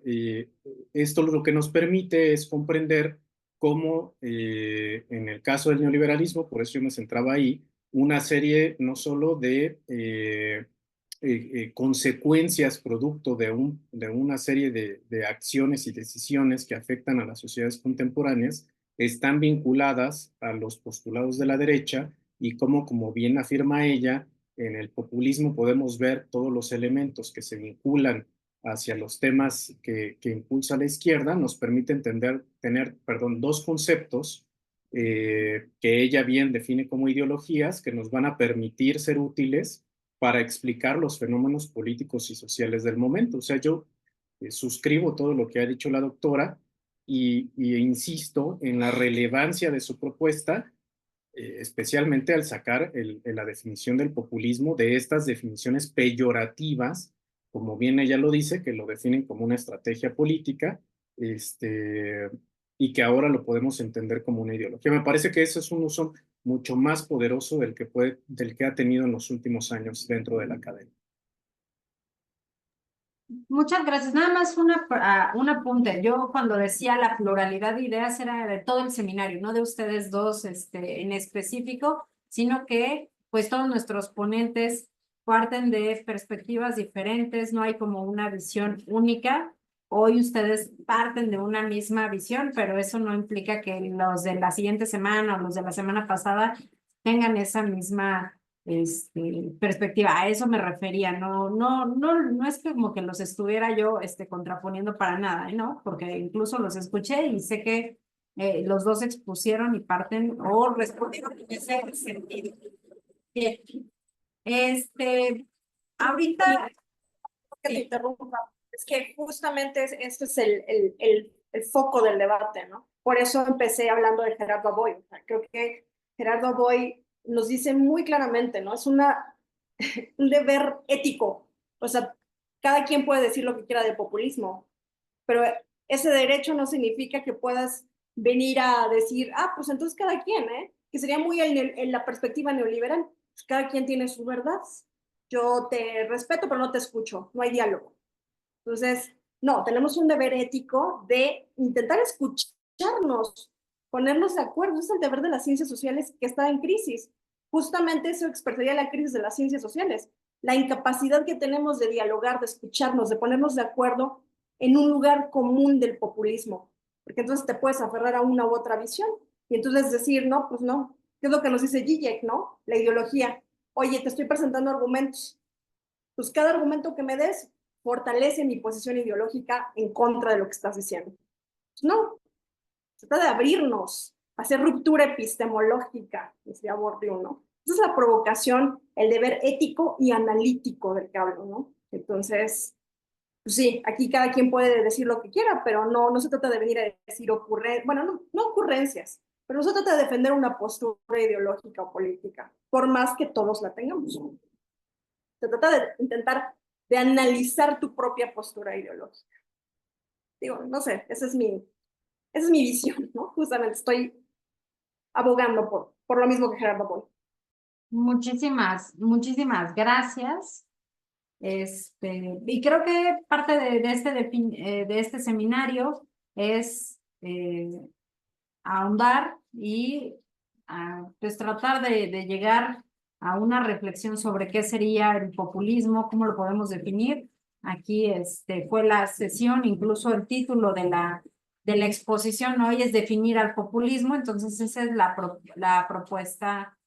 Speaker 3: esto lo que nos permite es comprender cómo en el caso del neoliberalismo, por eso yo me centraba ahí, una serie no solo de consecuencias producto de una serie de acciones y decisiones que afectan a las sociedades contemporáneas, están vinculadas a los postulados de la derecha y cómo, como bien afirma ella, en el populismo podemos ver todos los elementos que se vinculan hacia los temas que impulsa la izquierda, nos permite tener, dos conceptos que ella bien define como ideologías que nos van a permitir ser útiles para explicar los fenómenos políticos y sociales del momento. O sea, yo suscribo todo lo que ha dicho la doctora y insisto en la relevancia de su propuesta, especialmente al sacar la definición del populismo de estas definiciones peyorativas, como bien ella lo dice, que lo definen como una estrategia política, y que ahora lo podemos entender como una ideología. Me parece que ese es un uso mucho más poderoso del que ha tenido en los últimos años dentro de la academia.
Speaker 1: Muchas gracias. Nada más un apunte. Yo cuando decía la pluralidad de ideas era de todo el seminario, no de ustedes dos en específico, sino que pues todos nuestros ponentes parten de perspectivas diferentes, no hay como una visión única. Hoy ustedes parten de una misma visión, pero eso no implica que los de la siguiente semana o los de la semana pasada tengan esa misma perspectiva. A eso me refería. No es como que los estuviera yo contraponiendo para nada, ¿no? Porque incluso los escuché y sé que los dos expusieron y parten o respondieron en ese sentido. Bien. Ahorita
Speaker 2: Que te interrumpa, es que justamente este es el foco del debate, ¿no? Por eso empecé hablando de Gerardo Aboy. O sea, creo que Gerardo Aboy nos dice muy claramente, ¿no? Es un deber ético. O sea, cada quien puede decir lo que quiera de populismo, pero ese derecho no significa que puedas venir a decir, pues entonces cada quien, ¿eh? Que sería muy en la perspectiva neoliberal. Pues cada quien tiene su verdad. Yo te respeto, pero no te escucho. No hay diálogo. Entonces, no, tenemos un deber ético de intentar escucharnos, ponernos de acuerdo. Es el deber de las ciencias sociales que está en crisis. Justamente eso expresaría la crisis de las ciencias sociales. La incapacidad que tenemos de dialogar, de escucharnos, de ponernos de acuerdo en un lugar común del populismo. Porque entonces te puedes aferrar a una u otra visión. Y entonces decir, no, pues no. ¿Qué es lo que nos dice Zizek, no? La ideología. Oye, te estoy presentando argumentos. Pues cada argumento que me des fortalece mi posición ideológica en contra de lo que estás diciendo. Pues no, se trata de abrirnos, hacer ruptura epistemológica, decía Bourdieu, ¿no? Esa es la provocación, el deber ético y analítico del que hablo, ¿no? Entonces, pues sí, aquí cada quien puede decir lo que quiera, pero no se trata de venir a decir no ocurrencias, pero no se trata de defender una postura ideológica o política, por más que todos la tengamos. Se trata de intentar de analizar tu propia postura ideológica. Digo, no sé, esa es mi visión, ¿no? Justamente estoy abogando por lo mismo que Gerardo Boy.
Speaker 1: muchísimas gracias. Y creo que parte de este seminario es ahondar y pues tratar de llegar a una reflexión sobre qué sería el populismo, cómo lo podemos definir. Aquí fue la sesión, incluso el título de la exposición hoy es definir al populismo, entonces esa es la propuesta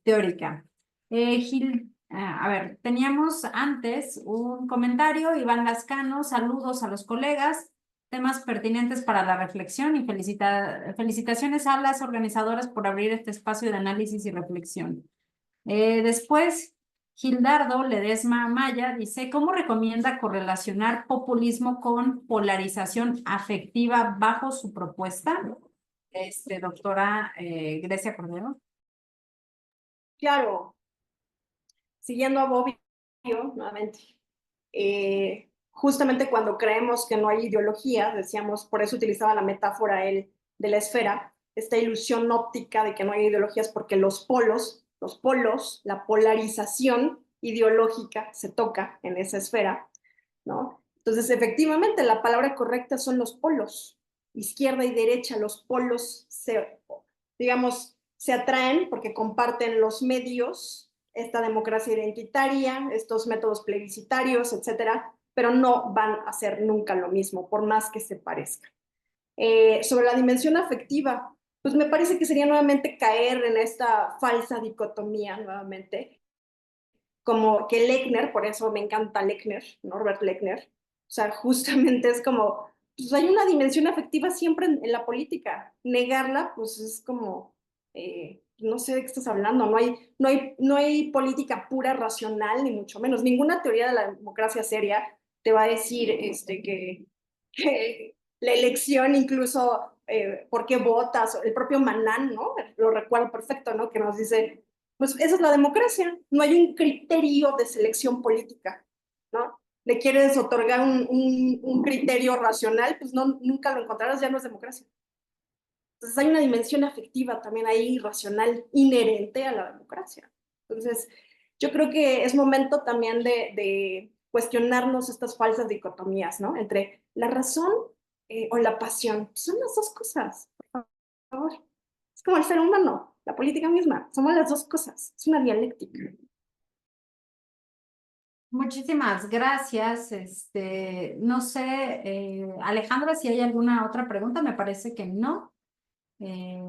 Speaker 1: teórica. Gil, a ver, teníamos antes un comentario, Iván Lascano, saludos a los colegas, temas pertinentes para la reflexión y felicitaciones a las organizadoras por abrir este espacio de análisis y reflexión. Después, Gildardo Ledesma Maya dice, ¿cómo recomienda correlacionar populismo con polarización afectiva bajo su propuesta? doctora Grecia Cordero.
Speaker 2: Claro, siguiendo a Bobbio, nuevamente, justamente cuando creemos que no hay ideología, decíamos, por eso utilizaba la metáfora él de la esfera, esta ilusión óptica de que no hay ideologías porque los polos, la polarización ideológica se toca en esa esfera, ¿no? Entonces, efectivamente, la palabra correcta son los polos, izquierda y derecha, los polos digamos, se atraen porque comparten los medios, esta democracia identitaria, estos métodos plebiscitarios, etcétera, pero no van a ser nunca lo mismo, por más que se parezcan. Sobre la dimensión afectiva, pues me parece que sería nuevamente caer en esta falsa dicotomía, nuevamente, como que Lechner, por eso me encanta Lechner, Norbert Lechner, o sea, justamente es como, pues hay una dimensión afectiva siempre en la política, negarla, pues es como, no sé de qué estás hablando, no hay política pura, racional, ni mucho menos, ninguna teoría de la democracia seria te va a decir que la elección incluso, por qué votas, el propio Manan, ¿no? Lo recuerdo perfecto, ¿no? Que nos dice, pues esa es la democracia, no hay un criterio de selección política, ¿no? Le quieres otorgar un criterio racional, pues no, nunca lo encontrarás, ya no es democracia. Entonces hay una dimensión afectiva también ahí, racional, inherente a la democracia. Entonces, yo creo que es momento también de cuestionarnos estas falsas dicotomías, ¿no? Entre la razón o la pasión. Son las dos cosas, por favor. Es como el ser humano, la política misma. Somos las dos cosas. Es una dialéctica.
Speaker 1: Muchísimas gracias. No sé, Alejandra, si hay alguna otra pregunta, me parece que no. Eh,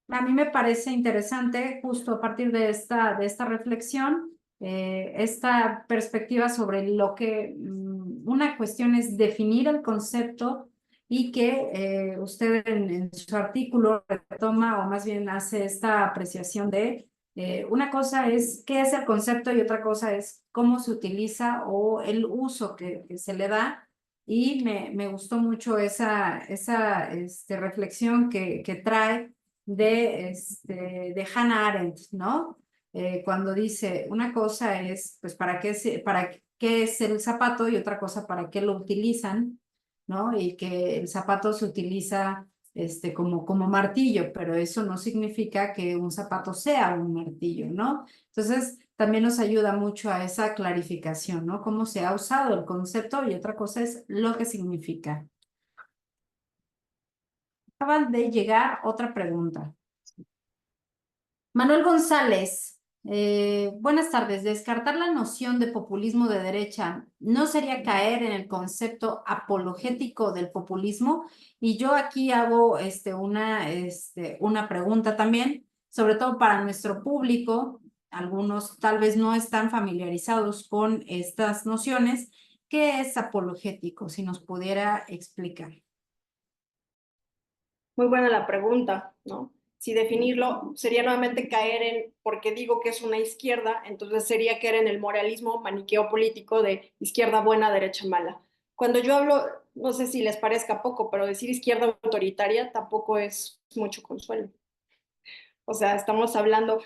Speaker 1: a mí me parece interesante, justo a partir de esta reflexión, esta perspectiva sobre lo que una cuestión es definir el concepto y que usted en su artículo retoma o más bien hace esta apreciación de una cosa es qué es el concepto y otra cosa es cómo se utiliza o el uso que se le da. Y me gustó mucho esa reflexión que trae de Hannah Arendt, ¿no? Cuando dice, una cosa es, pues, para qué es el zapato y otra cosa, para qué lo utilizan, ¿no? Y que el zapato se utiliza como martillo, pero eso no significa que un zapato sea un martillo, ¿no? Entonces, también nos ayuda mucho a esa clarificación, ¿no? Cómo se ha usado el concepto y otra cosa es lo que significa. Acaba de llegar otra pregunta. Manuel González, buenas tardes. Descartar la noción de populismo de derecha no sería caer en el concepto apologético del populismo. Y yo aquí hago una pregunta también, sobre todo para nuestro público. Algunos tal vez no están familiarizados con estas nociones. ¿Qué es apologético? Si nos pudiera explicar.
Speaker 2: Muy buena la pregunta, ¿no? Si definirlo sería nuevamente caer en, porque digo que es una izquierda, entonces sería caer en el moralismo maniqueo político de izquierda buena, derecha mala. Cuando yo hablo, no sé si les parezca poco, pero decir izquierda autoritaria tampoco es mucho consuelo. O sea, estamos hablando,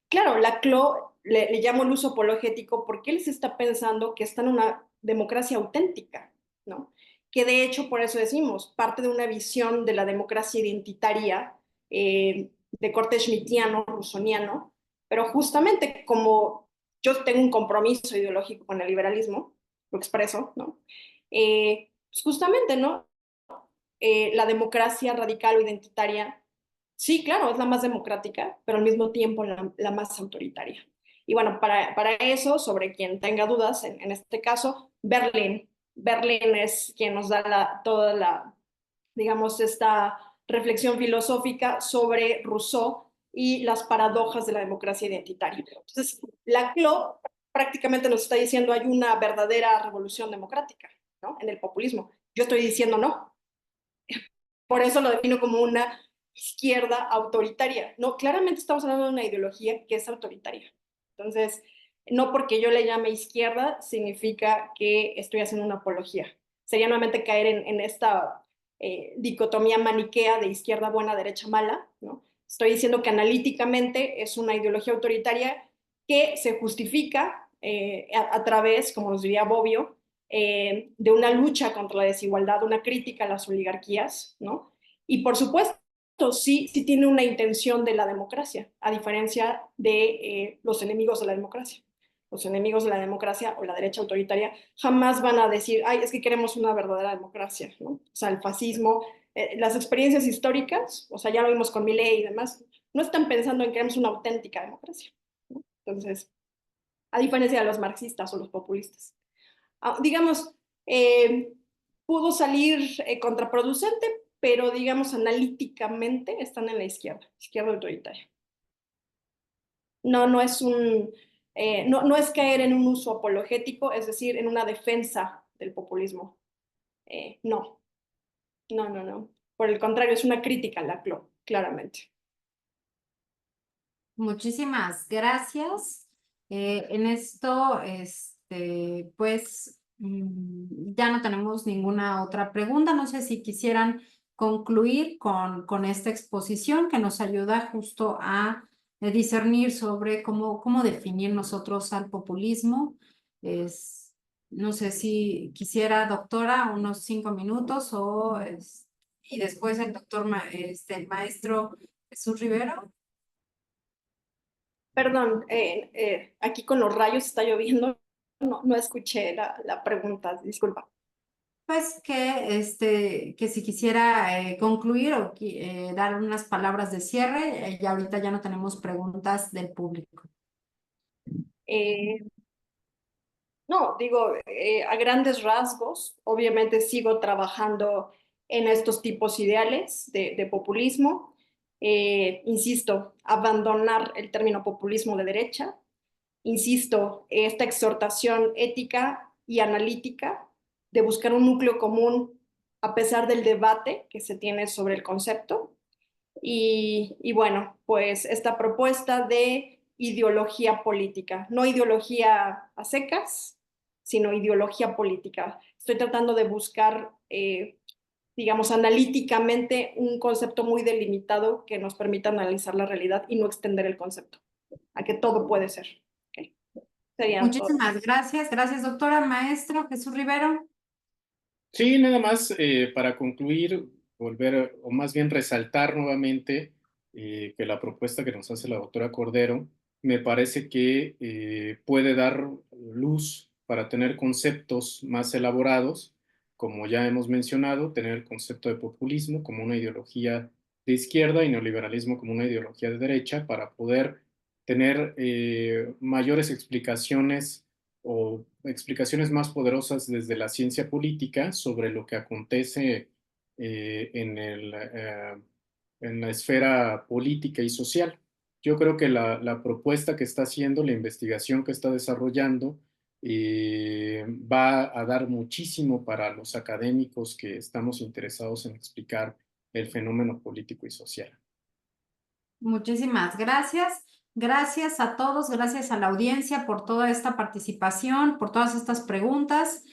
Speaker 2: claro, la CLO le llamo el uso apologético porque él se está pensando que está en una democracia auténtica, ¿no? Que de hecho, por eso decimos, parte de una visión de la democracia identitaria de corte schmittiano, rusoniano, pero justamente como yo tengo un compromiso ideológico con el liberalismo, lo expreso, ¿no? Pues justamente, ¿no? La democracia radical o identitaria, sí, claro, es la más democrática, pero al mismo tiempo la más autoritaria. Y bueno, para eso, sobre quien tenga dudas, en este caso, Berlín. Berlín es quien nos da toda la, digamos, esta reflexión filosófica sobre Rousseau y las paradojas de la democracia identitaria. Entonces, la CLO prácticamente nos está diciendo hay una verdadera revolución democrática, ¿no? En el populismo. Yo estoy diciendo no. Por eso lo defino como una izquierda autoritaria. No, claramente estamos hablando de una ideología que es autoritaria. Entonces, no porque yo le llame izquierda significa que estoy haciendo una apología. Sería nuevamente caer en esta dicotomía maniquea de izquierda buena, derecha mala, ¿no? Estoy diciendo que analíticamente es una ideología autoritaria que se justifica a través, como nos diría Bobbio, de una lucha contra la desigualdad, una crítica a las oligarquías, ¿no? Y por supuesto, sí tiene una intención de la democracia, a diferencia de los enemigos de la democracia. Los enemigos de la democracia o la derecha autoritaria jamás van a decir, ay, es que queremos una verdadera democracia, ¿no? O sea, el fascismo, las experiencias históricas, o sea, ya lo vimos con Milei y demás, no están pensando en que queremos una auténtica democracia, ¿no? Entonces, a diferencia de los marxistas o los populistas. Digamos, pudo salir contraproducente, pero digamos analíticamente están en la izquierda autoritaria. No es no es caer en un uso apologético, es decir, en una defensa del populismo. No. Por el contrario, es una crítica a la CLO, claramente.
Speaker 1: Muchísimas gracias. En esto, pues, ya no tenemos ninguna otra pregunta. No sé si quisieran concluir con esta exposición que nos ayuda justo a discernir sobre cómo definir nosotros al populismo. No sé si quisiera, doctora, unos 5 minutos y después el doctor, el maestro Jesús Rivero.
Speaker 2: Perdón, aquí con los rayos está lloviendo, no escuché la pregunta, disculpa.
Speaker 1: Pues que si quisiera concluir o dar unas palabras de cierre, ya ahorita ya no tenemos preguntas del público.
Speaker 2: No, digo, a grandes rasgos, obviamente sigo trabajando en estos tipos ideales de populismo. Insisto, abandonar el término populismo de derecha. Insisto, esta exhortación ética y analítica de buscar un núcleo común a pesar del debate que se tiene sobre el concepto. Y bueno, pues esta propuesta de ideología política, no ideología a secas, sino ideología política. Estoy tratando de buscar, digamos, analíticamente un concepto muy delimitado que nos permita analizar la realidad y no extender el concepto a que todo puede ser. Okay. Serían todos.
Speaker 1: Muchísimas gracias. Gracias, doctora. Maestro Jesús Rivero.
Speaker 3: Sí, nada más para concluir, volver o más bien resaltar nuevamente que la propuesta que nos hace la doctora Cordero me parece que puede dar luz para tener conceptos más elaborados, como ya hemos mencionado, tener el concepto de populismo como una ideología de izquierda y neoliberalismo como una ideología de derecha, para poder tener mayores explicaciones o explicaciones más poderosas desde la ciencia política sobre lo que acontece en la esfera política y social. Yo creo que la propuesta que está haciendo, la investigación que está desarrollando, va a dar muchísimo para los académicos que estamos interesados en explicar el fenómeno político y social.
Speaker 1: Muchísimas gracias. Gracias a todos, gracias a la audiencia por toda esta participación, por todas estas preguntas.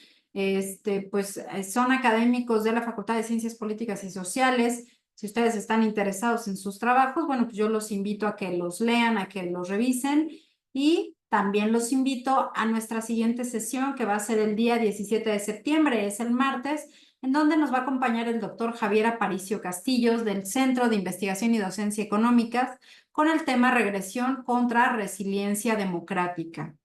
Speaker 1: Pues son académicos de la Facultad de Ciencias Políticas y Sociales. Si ustedes están interesados en sus trabajos, bueno, pues yo los invito a que los lean, a que los revisen y también los invito a nuestra siguiente sesión que va a ser el día 17 de septiembre, es el martes, en donde nos va a acompañar el doctor Javier Aparicio Castillos del Centro de Investigación y Docencia Económicas con el tema regresión contra resiliencia democrática.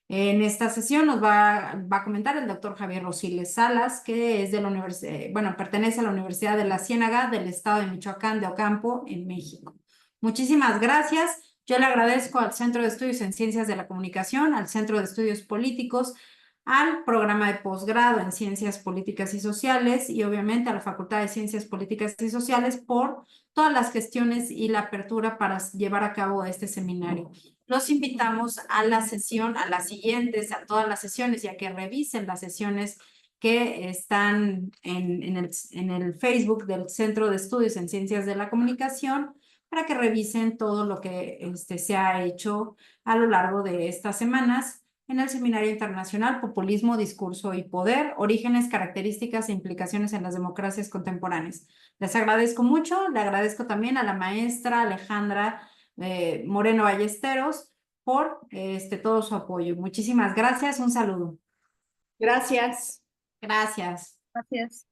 Speaker 1: En esta sesión nos va a comentar el doctor Javier Rosiles Salas, que es de la universidad, pertenece a la Universidad de la Ciénaga del estado de Michoacán de Ocampo, en México. Muchísimas gracias. Yo le agradezco al Centro de Estudios en Ciencias de la Comunicación, al Centro de Estudios Políticos, al programa de posgrado en Ciencias Políticas y Sociales y obviamente a la Facultad de Ciencias Políticas y Sociales por todas las gestiones y la apertura para llevar a cabo este seminario. Los invitamos a la sesión, a las siguientes, a todas las sesiones, ya que revisen las sesiones que están en el Facebook del Centro de Estudios en Ciencias de la Comunicación, para que revisen todo lo que se ha hecho a lo largo de estas semanas en el Seminario Internacional Populismo, Discurso y Poder, Orígenes, Características e Implicaciones en las Democracias Contemporáneas. Les agradezco mucho, le agradezco también a la maestra Alejandra Moreno Ballesteros por todo su apoyo. Muchísimas gracias, un saludo.
Speaker 2: Gracias.
Speaker 1: Gracias.
Speaker 2: Gracias.